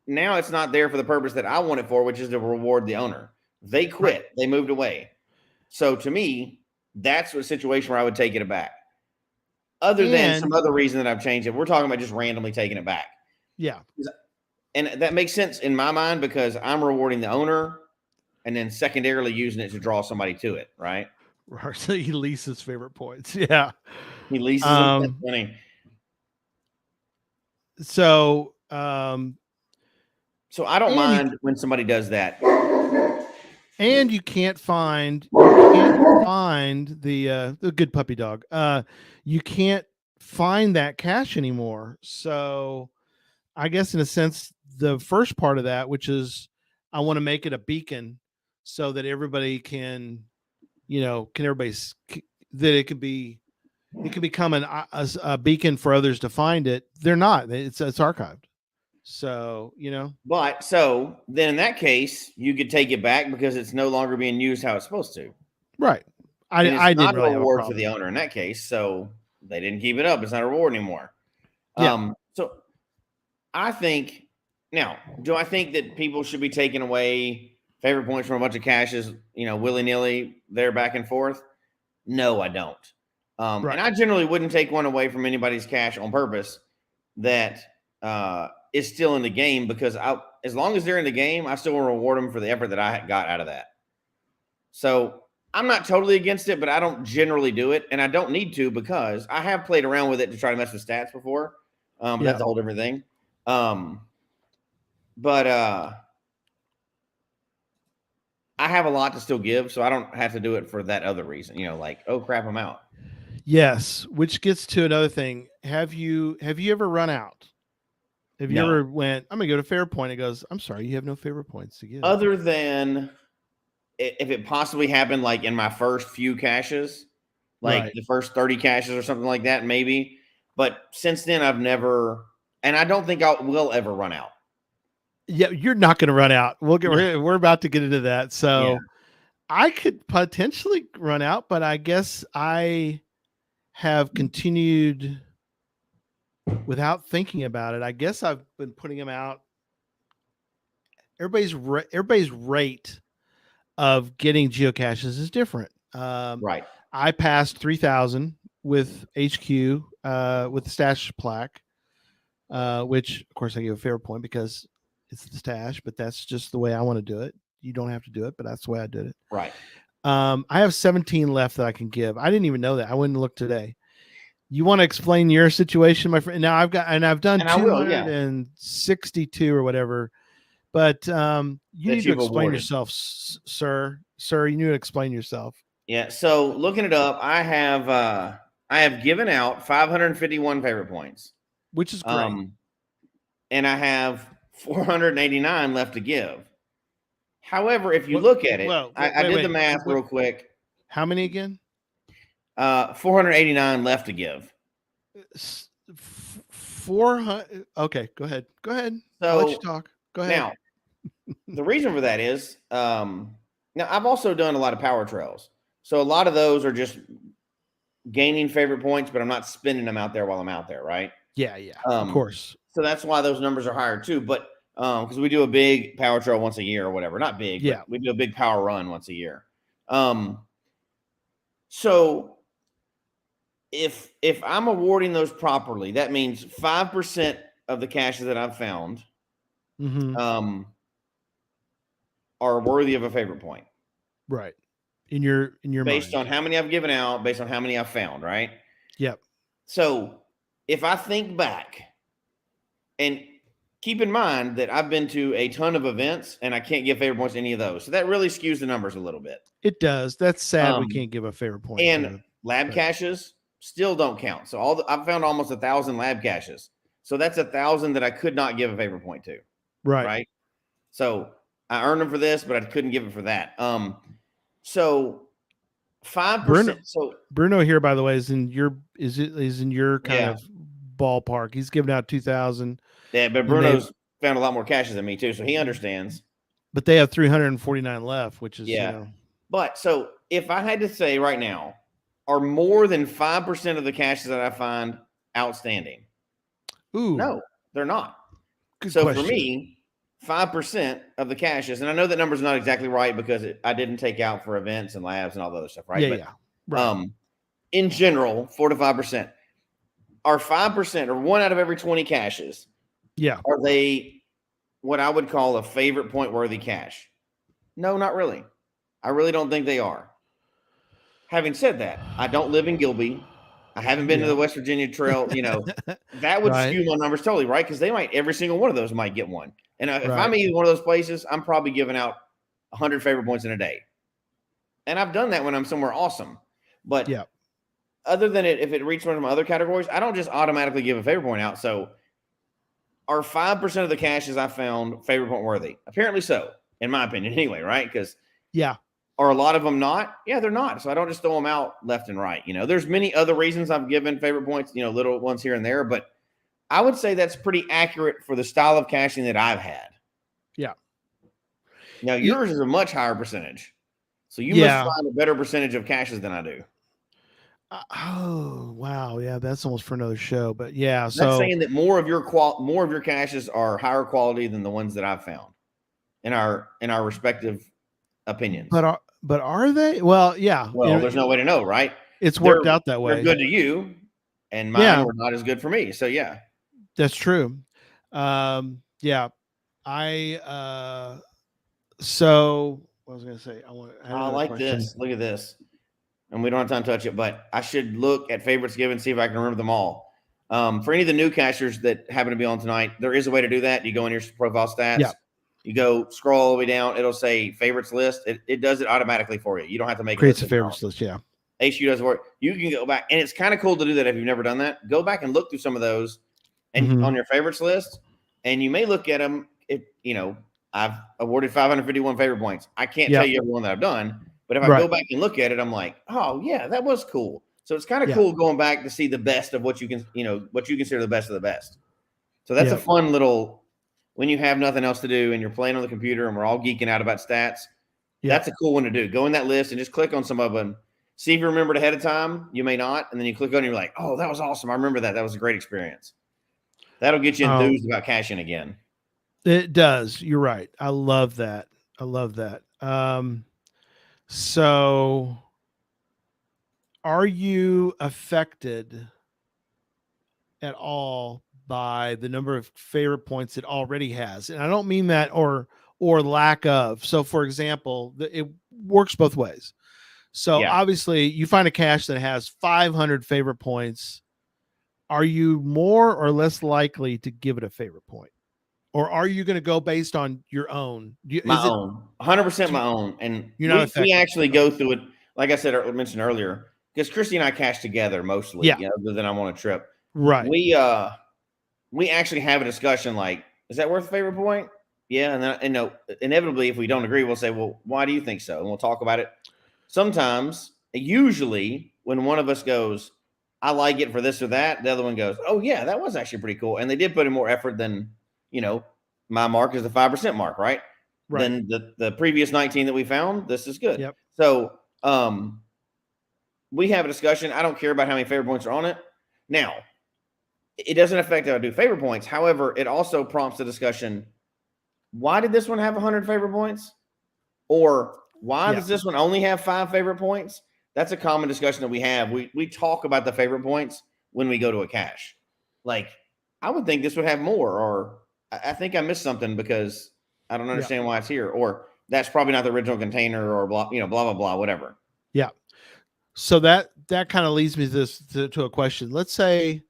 Now it's not there for the purpose that I want it for, which is to reward the owner. They quit. Right. They moved away. So to me, that's a situation where I would take it back. Other than some other reason that I've changed it, we're talking about just randomly taking it back. Yeah. And that makes sense in my mind because I'm rewarding the owner and then secondarily using it to draw somebody to it, right? Right. So he leases favorite points. Yeah. He leases them. That's funny. So I don't mind when somebody does that. And you can't find the good puppy dog. You can't find that cache anymore. So I guess in a sense, the first part of that, which is I want to make it a beacon so that everybody can, that it can become a beacon for others to find it. They're not. It's archived. So, But so then in that case, you could take it back because it's no longer being used how it's supposed to. Right. I didn't not really a reward have a for the owner in that case. So they didn't keep it up. It's not a reward anymore. Yeah. So I think now, do I think that people should be taking away favorite points from a bunch of caches, willy-nilly there back and forth? No, I don't. Right. And I generally wouldn't take one away from anybody's cache on purpose that is still in the game because as long as they're in the game, I still want to reward them for the effort that I got out of that. So I'm not totally against it, but I don't generally do it. And I don't need to because I have played around with it to try to mess with stats before. That's a whole different thing. But I have a lot to still give, so I don't have to do it for that other reason, like, oh crap, I'm out. Yes, which gets to another thing. Have you ever run out? Have you ever went, I'm gonna go to favorite point? It goes, I'm sorry, you have no favorite points to give. Other than if it possibly happened like in my first few caches, like the first 30 caches or something like that, maybe. But since then I've never, and I don't think I will ever run out. Yeah, you're not going to run out. We're about to get into that. So I could potentially run out, but I guess I have continued without thinking about it. I guess I've been putting them out. Everybody's rate of getting geocaches is different. Right. I passed 3,000 with HQ with the stash plaque, which of course I give a fair point because it's the stash, but that's just the way I want to do it. You don't have to do it, but that's the way I did it. Right. I have 17 left that I can give. I didn't even know that. I wouldn't look today. You want to explain your situation, my friend? Now I've done 262 or whatever, but you need to explain yourself, sir. Sir, you need to explain yourself. Yeah. So looking it up, I have given out 551 favorite points, which is great. And I have 489 left to give. However, if you look at it, I did the math real quick. How many again? 489 left to give. 400. Okay, go ahead. So, I'll let you talk. Go ahead. Now, the reason for that is, now I've also done a lot of power trails. So a lot of those are just gaining favorite points, but I'm not spending them out there while I'm out there, right? Yeah, of course. So that's why those numbers are higher too. But because we do a big power trail once a year or whatever, not big, but we do a big power run once a year. So if I'm awarding those properly, that means 5% of the caches that I've found are worthy of a favorite point. Right. In your based mind. On how many I've given out, based on how many I've found, right? Yep. So if I think back, and keep in mind that I've been to a ton of events and I can't give favorite points to any of those. So that really skews the numbers a little bit. It does. That's sad. We Um, can't give a favorite point. and lab but- caches still don't count. So I've found almost 1,000 lab caches. So that's 1,000 that I could not give a favorite point to. Right. So I earned them for this, but I couldn't give it for that. So 5%. So Bruno here, by the way, is in your kind of ballpark. He's giving out 2,000. Yeah, but Bruno's found a lot more caches than me too, so he understands. But they have 349 left, which is But so if I had to say right now, are more than 5% of the caches that I find outstanding? Ooh, no, they're not. Good so question. For me, 5% of the caches, and I know that number's not exactly right because I didn't take out for events and labs and all the other stuff, right? Yeah, right. In general, 4 to 5% are 5% or 1 out of every 20 caches. Yeah. Are they what I would call a favorite point worthy cache? No, not really. I really don't think they are. Having said that, I don't live in Gilby. I haven't been to the West Virginia Trail. That would skew my numbers totally, right? Because every single one of those might get one. And if I'm in one of those places, I'm probably giving out 100 favorite points in a day. And I've done that when I'm somewhere awesome. But other than it, if it reaches one of my other categories, I don't just automatically give a favorite point out. So are 5% of the caches I found favorite point worthy? Apparently so, in my opinion, anyway, right? Because are a lot of them not? Yeah, they're not. So I don't just throw them out left and right. There's many other reasons I've given favorite points, little ones here and there, but I would say that's pretty accurate for the style of caching that I've had. Yeah. Now yours is a much higher percentage. So you must find a better percentage of caches than I do. Oh, wow. Yeah, that's almost for another show. But yeah, so that's saying that more of your caches are higher quality than the ones that I've found in our respective opinions. But are they? Well, yeah. Well, there's no way to know, right? It's worked out that way. They're good to you, and mine were not as good for me. So yeah, that's true. So what I was going to say, I like this. Look at this, and we don't have time to touch it, but I should look at favorites given, see if I can remember them all. For any of the new cachers that happen to be on tonight, there is a way to do that. You go in your profile stats. Yeah. You go scroll all the way down. It'll say favorites list. It does it automatically for you. You don't have to make creates a favorites list. Yeah. HU does work. You can go back, and it's kind of cool to do that if you've never done that. Go back and look through some of those, and on your favorites list, and you may look at them. I've awarded 551 favorite points. I can't tell you every one that I've done, but if I go back and look at it, I'm like, oh yeah, that was cool. So it's kind of cool going back to see the best of what you can, what you consider the best of the best. So that's a fun little. When you have nothing else to do and you're playing on the computer and we're all geeking out about stats, that's a cool one to do. Go in that list and just click on some of them. See if you remembered ahead of time. You may not. And then you click on it and you're like, oh, that was awesome. I remember that. That was a great experience. That'll get you enthused about caching again. It does. You're right. I love that. So are you affected at all by the number of favorite points it already has? And I don't mean that or lack of. So for example, it works both ways. So obviously you find a cache that has 500 favorite points. Are you more or less likely to give it a favorite point? Or are you going to go based on your own? My own. 100% my own. And we actually go through it, like I said, mentioned earlier, because Christy and I cache together mostly, other than I'm on a trip. Right. We actually have a discussion like, is that worth a favorite point? Yeah. And then, inevitably, if we don't agree, we'll say, well, why do you think so? And we'll talk about it. Sometimes, usually, when one of us goes, I like it for this or that, the other one goes, oh, yeah, that was actually pretty cool. And they did put in more effort than, my mark is the 5% mark, right? Then the previous 19 that we found, this is good. Yep. So we have a discussion. I don't care about how many favorite points are on it. Now, it doesn't affect how I do favorite points. However, it also prompts the discussion. Why did this one have 100 favorite points? Or why does this one only have 5 favorite points? That's a common discussion that we have. We talk about the favorite points when we go to a cache. Like, I would think this would have more, or I think I missed something because I don't understand why it's here, or that's probably not the original container, or blah, blah, blah, blah, whatever. Yeah. So that kind of leads me to a question. Let's say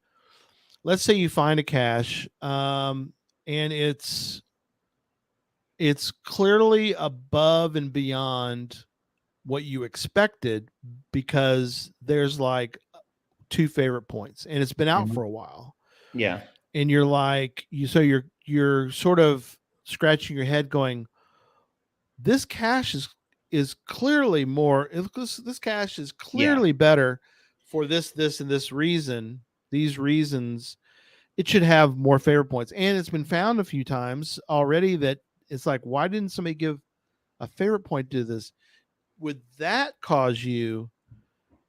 let's say you find a cache, and it's clearly above and beyond what you expected, because there's like 2 favorite points and it's been out Mhm. for a while, Yeah. and you're like, you're sort of scratching your head going, this cache is clearly more, this cache is Yeah. clearly better for this and this reason, these reasons. It should have more favorite points, and it's been found a few times already that it's like, why didn't somebody give a favorite point to this? Would that cause you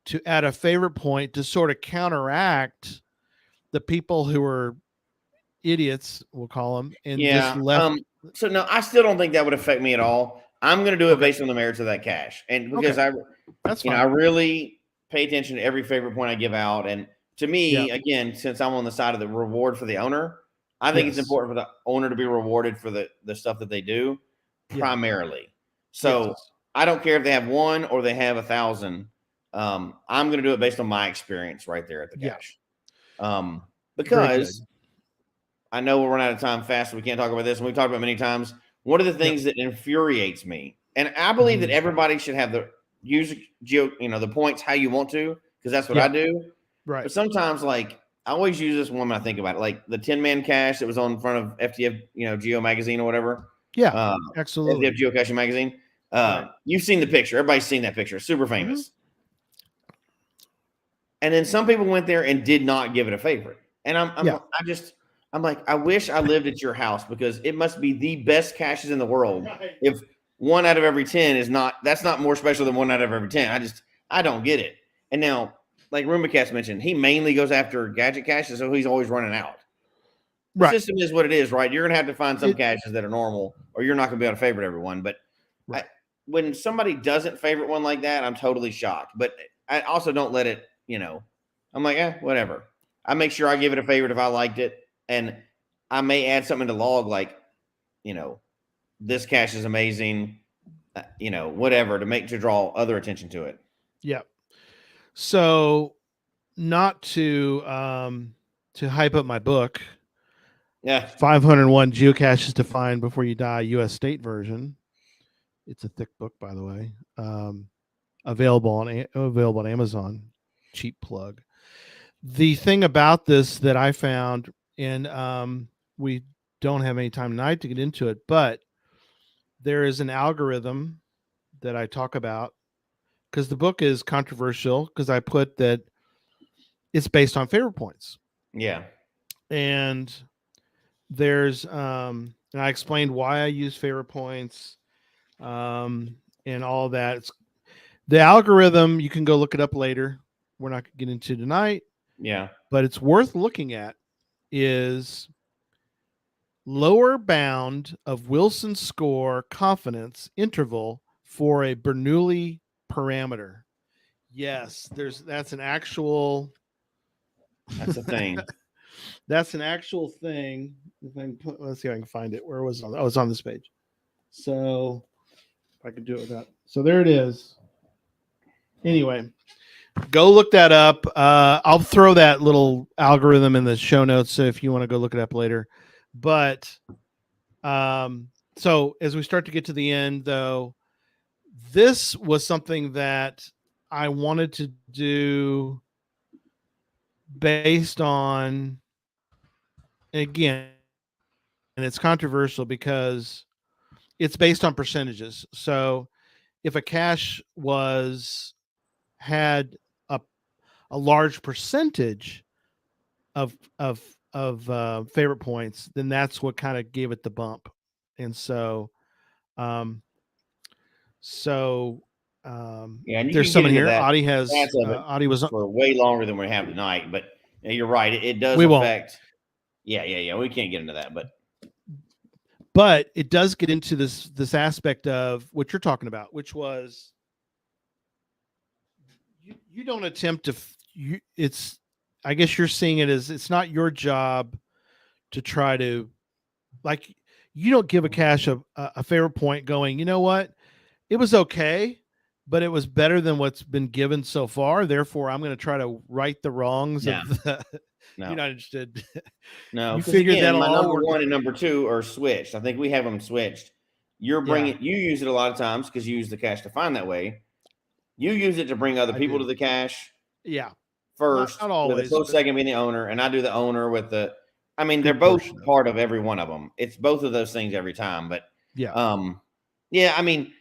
to add a favorite point to sort of counteract the people who are idiots, we'll call them, and just Yeah. left? So no, I still don't think that would affect me at all. I'm going to do it Okay. based on the merits of that cache, and because Okay. That's I fine. really pay attention to every favorite point I give out. And to Yeah. me, again, since I'm on the side of the reward for the owner, I think it's Yes. important for the owner to be rewarded for the stuff that they do Yeah. primarily. Yes. So I don't care if they have one or they have 1,000. I'm going to do it based on my experience right there at the Yeah. cache. Very good. Because I know we're running out of time fast, so we can't talk about this. And we've talked about it many times. One of the Yep. things that infuriates me, and I believe that Mhm. everybody should have the use the points how you want to, because that's what I Yeah. do. Right. But sometimes, like, I always use this one when I think about it, like the 10-man cache that was on front of FTF, Geo magazine or whatever. Yeah. Uh, Absolutely. FTF Geocaching magazine. Right. You've seen the picture. Everybody's seen that picture. Super Mhm. famous. And then some people went there and did not give it a favorite. And Yeah. I'm like, I wish I lived at your house, because it must be the best caches in the world. If 1 out of every 10 is not, that's not more special than 1 out of every 10. I don't get it. And now, like Rumacast mentioned, he mainly goes after gadget caches, so he's always running out. The Right. system is what it is, right? You're going to have to find some It, caches that are normal, or you're not going to be able to favorite everyone. But right. when somebody doesn't favorite one like that, I'm totally shocked. But I also don't let it, I'm like, whatever. I make sure I give it a favorite if I liked it. And I may add something to log, like, this cache is amazing, whatever, to draw other attention to it. Yeah. So, not to hype up my book, Yeah. 501 Geocaches to Find Before You Die, U.S. State version. It's a thick book, by the way. Available on Amazon. Cheap plug. The thing about this that I found, and we don't have any time tonight to get into it, but there is an algorithm that I talk about, because the book is controversial, because I put that it's based on favorite points. Yeah. And there's and I explained why I use favorite points, and all that. The algorithm, you can go look it up later. We're not going to get into tonight, Yeah. but it's worth looking at. Is lower bound of Wilson score confidence interval for a Bernoulli parameter. Yes, that's an actual That's the thing. that's an actual thing. Let's see if I can find it. Where was it? Oh, it's on this page. So if I could do it without. So there it is. Anyway, go look that up. I'll throw that little algorithm in the show notes, so if you want to go look it up later. But so as we start to get to the end, though, this was something that I wanted to do based on, again, and it's controversial because it's based on percentages. So if a cache had a large percentage of favorite points, then that's what kind of gave it the bump. And so um Yeah, and you there's can get someone into here. that Audie has stats of it Audie was for way longer than we have tonight. But you're right. It does we won't, affect. Yeah. We can't get into that, but it does get into this aspect of what you're talking about, which was you don't attempt to it's, I guess you're seeing it as, it's not your job to try to, like, you don't give a cache a favorite point going, you know what, it was okay, but it was better than what's been given so far, therefore I'm going to try to right the wrongs Yeah. of No. You're not interested. No, You because figured again, that'll my all number work. one and number two are switched. I think we have them switched. You're bringing, you use it a lot of times because you use the cache to find that way. You use it to bring other people to the cache. Yeah. First, not with a always, close but second being the owner, and I do the owner with the. I mean, they're good both portion of it. part of every one of them. It's both of those things every time, but yeah. yeah. I mean,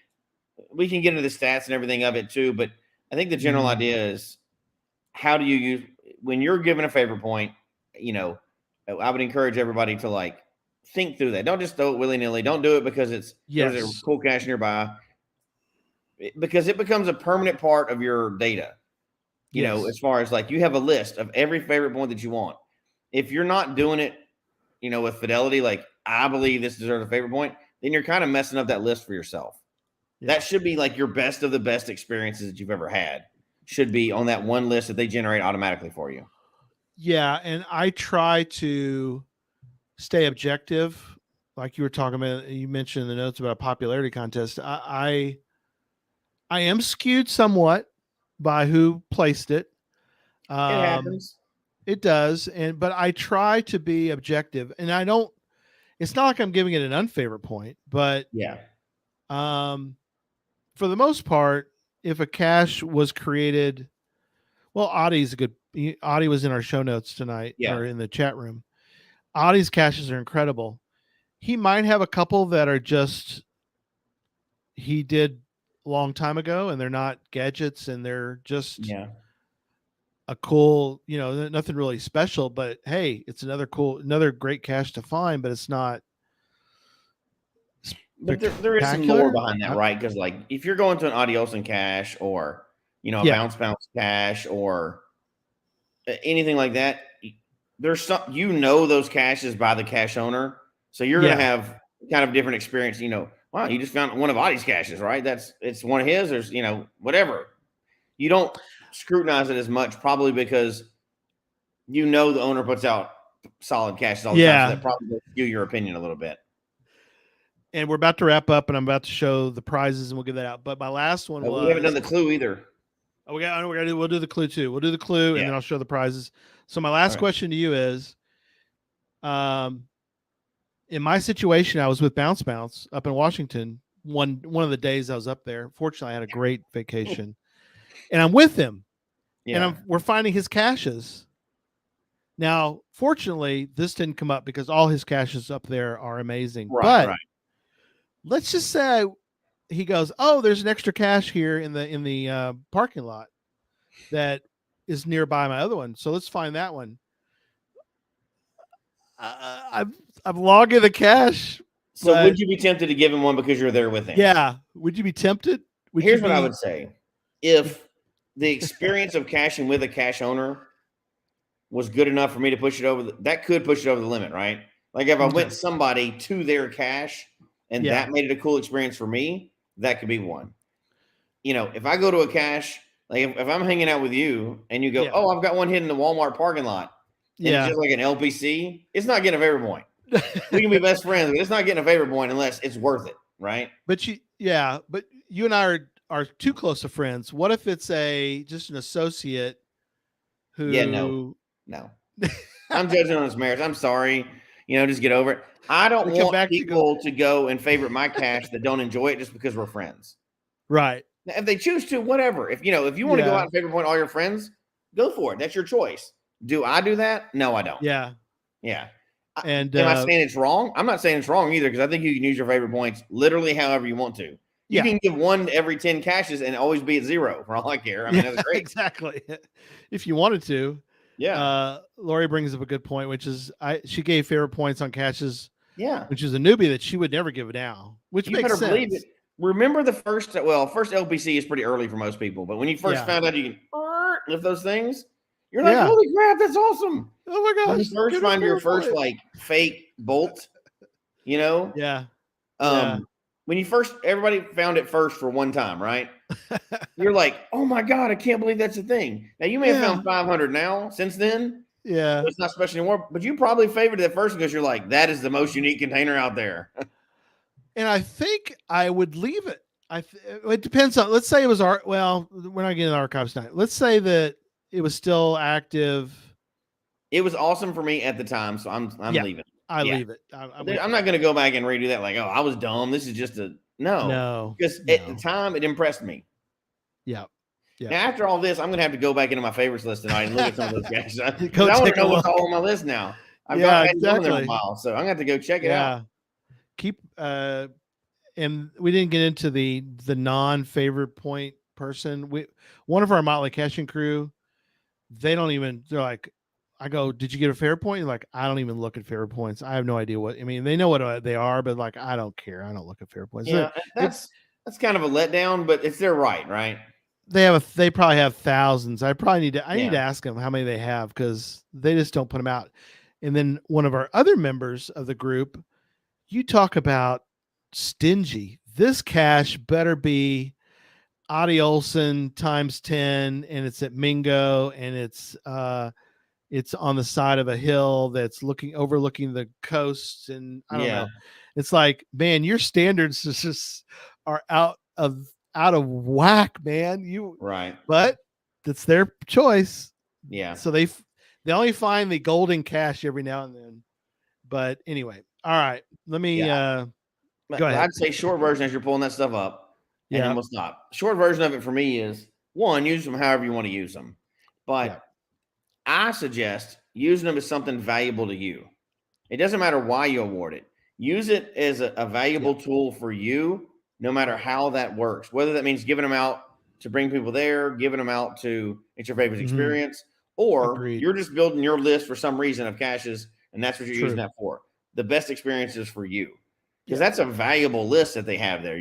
we can get into the stats and everything of it too, but I think the general idea is how do you use when you're given a favorite point. You know, I would encourage everybody to like think through that. Don't just throw it willy nilly. Don't do it because there's a cool cache nearby, because it becomes a permanent part of your data. You know, as far as like you have a list of every favorite point that you want. If you're not doing it, you know, with fidelity, like I believe this deserves a favorite point, then you're kind of messing up that list for yourself. Yeah. That should be like your best of the best experiences that you've ever had should be on that one list that they generate automatically for you. Yeah. And I try to stay objective. Like you were talking about, you mentioned in the notes about a popularity contest. I am skewed somewhat by who placed it. It happens. It does. But I try to be objective, and I don't, it's not like I'm giving it an unfavorite point, but yeah. For the most part, if a cache was created, well, Audie was in our show notes tonight or in the chat room. Audie's caches are incredible. He might have a couple that are just, he did a long time ago and they're not gadgets and they're just a cool, you know, nothing really special, but hey, it's another great cache to find, but it's not. But there is some lore behind that, right? Because like if you're going to an Adiosan cache or, you know, a bounce cache or anything like that, there's some, you know, those caches by the cache owner. So you're going to have kind of different experience. You know, wow, you just found one of Audie's caches, right? It's one of his, or, you know, whatever. You don't scrutinize it as much, probably because you know the owner puts out solid caches all the time. So that probably will skew your opinion a little bit. And we're about to wrap up, and I'm about to show the prizes, and we'll give that out. But my last one was, we haven't done the clue either. Oh, we'll do the clue too. We'll do the clue, and then I'll show the prizes. So my last question to you is, in my situation, I was with Bounce up in Washington. One of the days I was up there. Fortunately, I had a great vacation, and I'm with him, and we're finding his caches. Now, fortunately, this didn't come up because all his caches up there are amazing. But let's just say he goes, "Oh, there's an extra cache here in the parking lot that is nearby my other one. So let's find that one." I'm logging the cache. So would you be tempted to give him one because you're there with him? Yeah. Would you be tempted? Here's what I would say: if the experience of caching with a cache owner was good enough for me to push it over, that could push it over the limit, right? Like if I went somebody to their cache and that made it a cool experience for me, that could be one. You know, if I go to a cache, like if I'm hanging out with you and you go, "Oh, I've got one hidden in the Walmart parking lot," and it's just like an LPC, it's not getting a favorite point. We can be best friends, but it's not getting a favorite point unless it's worth it, right? But you and I are too close of friends. What if it's just an associate who? Yeah, no. I'm judging on his merits. I'm sorry. You know, just get over it. I don't want people to go and favorite my cache that don't enjoy it just because we're friends. Right. Now, if they choose to, whatever. If you want to go out and favorite point all your friends, go for it. That's your choice. Do I do that? No, I don't. Yeah. And am I saying it's wrong? I'm not saying it's wrong either, because I think you can use your favorite points literally however you want to. You can give one every 10 caches and always be at 0 for all I care. I mean, that's great. Exactly. If you wanted to. Yeah. Lori brings up a good point, which is she gave favorite points on caches. Yeah. Which is a newbie that she would never give now, which makes sense. Believe it. Remember the first LPC is pretty early for most people, but when you first found out you can lift those things, you're like, holy crap, that's awesome. Oh my gosh. When you first find your first like fake bolt, you know? Yeah. When you everybody found it first for one time, right? You're like, oh my God, I can't believe that's a thing. Now you may have found 500 now since then. Yeah. So it's not special anymore, but you probably favored it at first because you're like, that is the most unique container out there. And I think I would leave it. It depends on, let's say it was we're not getting archives tonight. Let's say that it was still active It was awesome for me at the time, so I'm leaving. I leave it. I'm not going to go back and redo that. Like, oh, I was dumb. This is just no. Because at the time, it impressed me. Yeah. Yeah. Now, after all this, I'm going to have to go back into my favorites list tonight and look at some of those caches. Because I want to know what's all on my list now. I've got some there a while, so I'm going to have to go check it out. Keep and we didn't get into the non-favorite point person. One of our Motley caching crew, they're like, I go, did you get a favorite point? You're like, I don't even look at favorite points. I have no idea what, I mean, they know what they are, but like, I don't care. I don't look at favorite points. Yeah, that's kind of a letdown, but it's their right? They probably have thousands. I need to ask them how many they have, because they just don't put them out. And then one of our other members of the group, you talk about stingy. This cache better be Adi Olson times 10, and it's at Mingo, and it's on the side of a hill that's overlooking the coast, and I don't know. It's like, man, your standards just are out of whack, man. But it's their choice. Yeah. So they only find the golden cache every now and then. But anyway, all right. Let me go ahead. I'd say short version as you're pulling that stuff up, and then we'll stop. Short version of it for me is, one, use them however you want to use them. But I suggest using them as something valuable to you. It doesn't matter why you award it. Use it as a valuable tool for you, no matter how that works. Whether that means giving them out to bring people there, giving them out to it's your favorite experience, or you're just building your list for some reason of caches, and that's what you're using that for. The best experiences for you. Because that's a valuable list that they have there.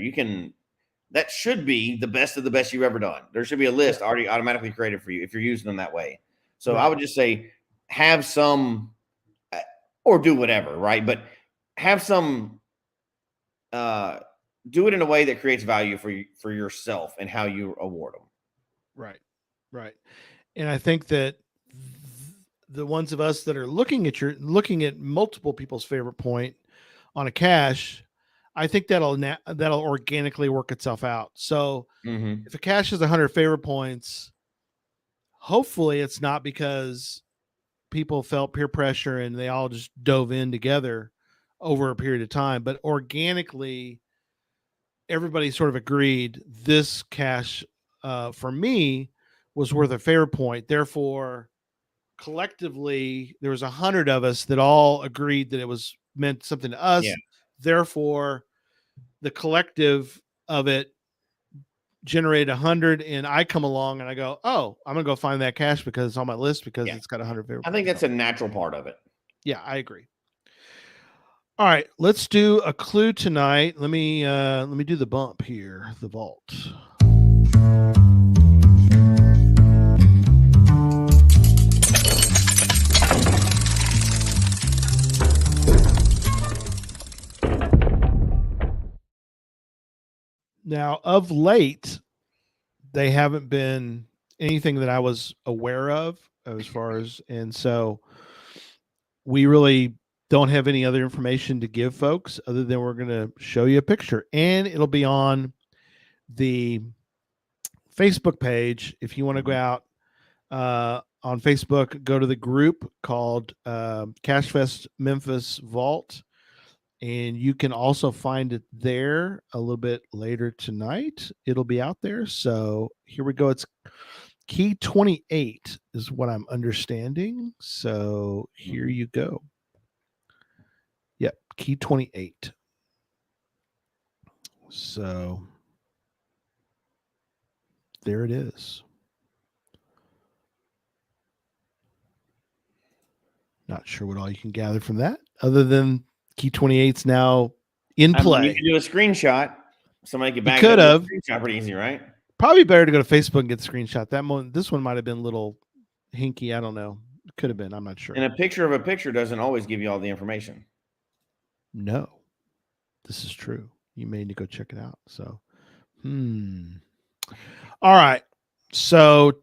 That should be the best of the best you've ever done. There should be a list already automatically created for you if you're using them that way. So I would just say have some, or do whatever, right? But have some, do it in a way that creates value for yourself and how you award them. Right. And I think that the ones of us that are looking at multiple people's favorite point on a cache, I think that'll organically work itself out. So if a cache has 100 favorite points, hopefully it's not because people felt peer pressure and they all just dove in together over a period of time, but organically everybody sort of agreed this cache for me was worth a favorite point. Therefore, collectively, there was 100 of us that all agreed that it was meant something to us. Therefore, the collective of it generated 100, and I come along and I go, oh, I'm gonna go find that cache because it's on my list because it's got 100 favorite. I think that's a natural part of it. Yeah, I agree. All right, let's do a clue tonight. Let me do the bump here, the vault. Now, of late, they haven't been anything that I was aware of as far as, and so we really don't have any other information to give folks other than we're going to show you a picture, and it'll be on the Facebook page. If you want to go out on Facebook, go to the group called CacheFest Memphis Vault. And you can also find it there a little bit later tonight. It'll be out there. So here we go. It's key 28 is what I'm understanding. So here you go. Yep, key 28. So there it is. Not sure what all you can gather from that other than key 28's now in play. You can do a screenshot. Somebody could back could have screenshot pretty easy, right? Probably better to go to Facebook and get the screenshot. This one might have been a little hinky. I don't know. It could have been. I'm not sure. And a picture of a picture doesn't always give you all the information. No, this is true. You may need to go check it out. So, all right. So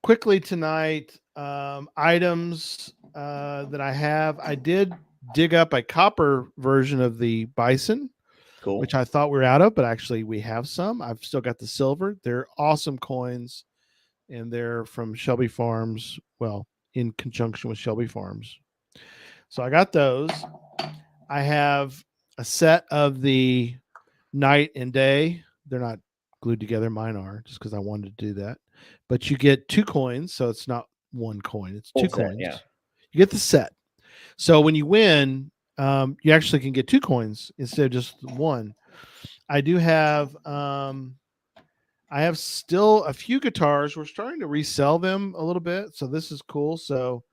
quickly tonight, items that I have. I did dig up a copper version of the bison, which I thought we were out of, but actually we have some. I've still got the silver. They're awesome coins, and they're from Shelby Farms. Well, in conjunction with Shelby Farms. So I got those. I have a set of the night and day. They're not glued together. Mine are, just because I wanted to do that. But you get 2 coins, so it's not 1 coin. It's 2 coins. Yeah. You get the set. So when you win, you actually can get 2 coins instead of just 1. I do have I have still a few guitars. We're starting to resell them a little bit, so this is cool. So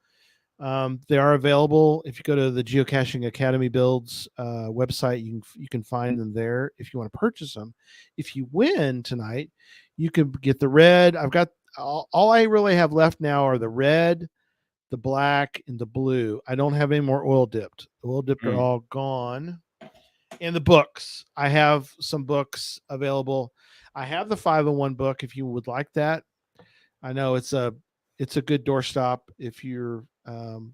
they are available. If you go to the Geocaching Academy Builds website, you can find them there if you want to purchase them. If you win tonight, you can get the red. I've got all I really have left now are the red, the black, and the blue. I don't have any more oil dipped. The oil dipped are all gone. And the books. I have some books available. I have the 501 book if you would like that. I know it's a good doorstop if you're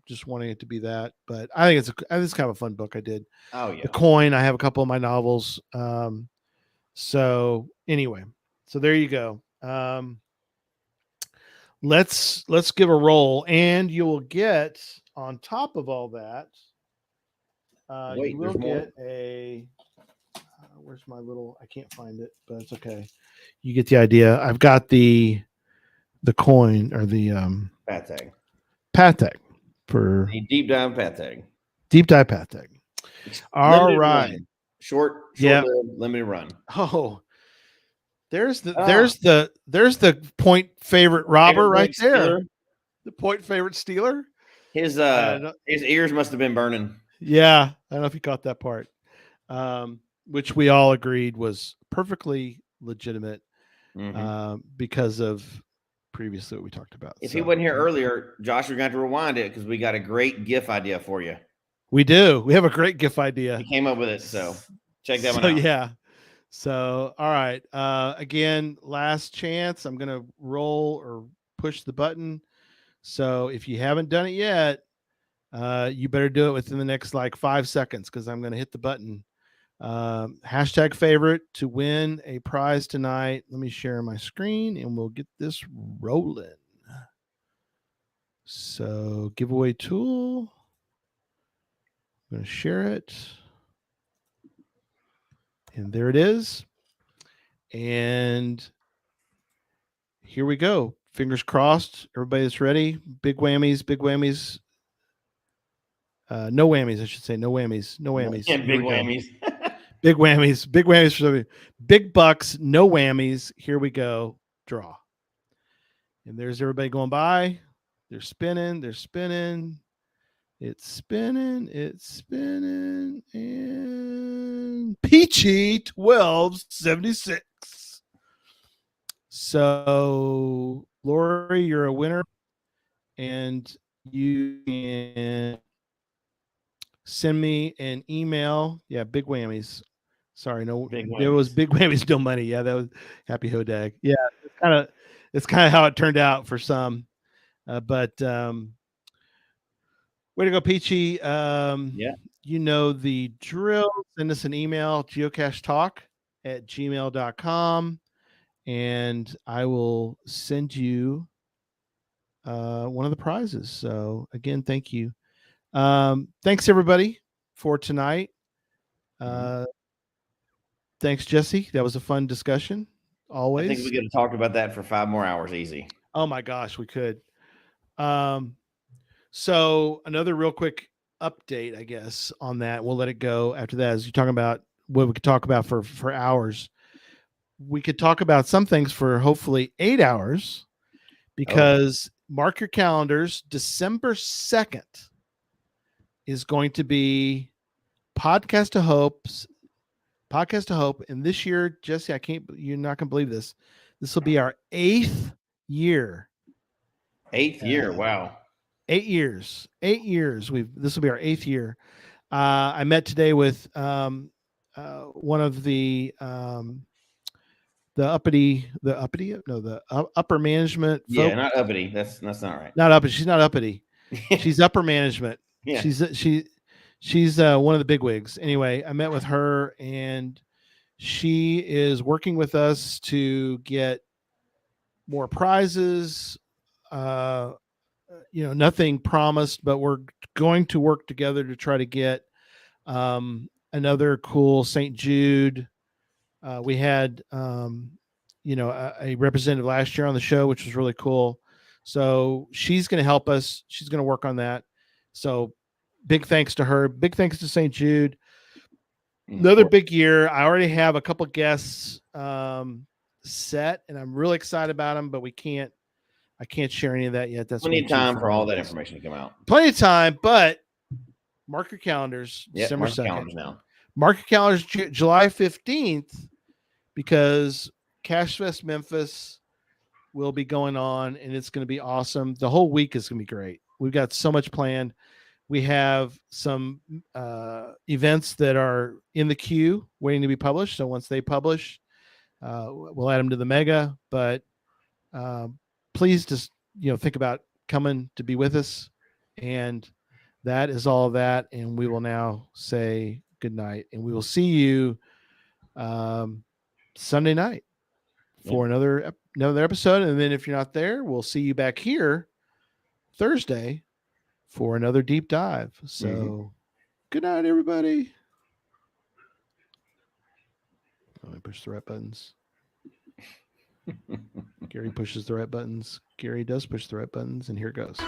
just wanting it to be that, but I think it's kind of a fun book. I did. Oh yeah. The coin. I have a couple of my novels. So anyway, so there you go. Let's give a roll, and you will get on top of all that. Wait, you will get a. Where's my little? I can't find it, but it's okay. You get the idea. I've got the coin or the path tag for a deep dive path tag. Deep dive path tag. All right. Run. Short limited run. Oh, there's the point favorite robber right there. Stealer. The point favorite stealer. His ears must have been burning. Yeah, I don't know if you caught that part. Which we all agreed was perfectly legitimate because of previously what we talked about. If he wasn't here earlier, Josh, we're going to have to rewind it because we got a great GIF idea for you. We do. We have a great GIF idea. He came up with it, so check that one out. Yeah. So, all right. Again, last chance. I'm going to roll or push the button. So if you haven't done it yet, you better do it within the next 5 seconds because I'm going to hit the button. Hashtag favorite to win a prize tonight. Let me share my screen and we'll get this rolling. So giveaway tool. I'm going to share it. And there it is. And here we go. Fingers crossed. Everybody that's ready. Big whammies, big whammies. No whammies, I should say. No whammies. No whammies. Yeah, big whammies. Big whammies. Big whammies for somebody. Big bucks, no whammies. Here we go. Draw. And there's everybody going by. They're spinning. They're spinning. It's spinning. It's spinning. And Peachy 1276. So, Lori, you're a winner. And you can send me an email. Yeah, big whammies. Sorry, no, there was big whammies, no money. Yeah, that was Happy Hodag. Yeah, it's kind of how it turned out for some. But way to go, Peachy. Yeah. You know the drill. Send us an email, geocachetalk@gmail.com, and I will send you one of the prizes. So again, thank you. Thanks everybody for tonight. Thanks, Jesse. That was a fun discussion. Always. I think we could have talked about that for 5 more hours easy. Oh my gosh, we could. So another real quick update, I guess, on that. We'll let it go after that. As you're talking about what we could talk about for hours. We could talk about some things for hopefully 8 hours because mark your calendars. December 2nd is going to be Podcast of Hope. And this year, Jesse, you're not gonna believe this. This will be our 8th year. 8th year. Wow. 8 years. 8 years. This will be our 8th year. I met today with one of the upper management. Yeah, not uppity. That's not right. Not uppity. She's not uppity. She's upper management. Yeah. She's one of the big wigs. Anyway, I met with her and she is working with us to get more prizes, nothing promised, but we're going to work together to try to get another cool St. Jude. We had, a representative last year on the show, which was really cool. So she's going to help us. She's going to work on that. So big thanks to her. Big thanks to St. Jude. Another big year. I already have a couple guests set, and I'm really excited about them, but I can't share any of that yet. That's plenty of time for all that information to come out. Plenty of time, but mark your calendars. Yeah, December 2nd. Calendars now. Mark your calendars July 15th, because Cache Fest Memphis will be going on, and it's going to be awesome. The whole week is going to be great. We've got so much planned. We have some events that are in the queue waiting to be published. So once they publish, we'll add them to the mega. But please just think about coming to be with us. And that is all of that. And we will now say good night. And we will see you Sunday night for another episode. And then if you're not there, we'll see you back here Thursday for another deep dive. So good night, everybody. Let me push the right buttons. Gary pushes the right buttons. Gary does push the right buttons, and here it goes.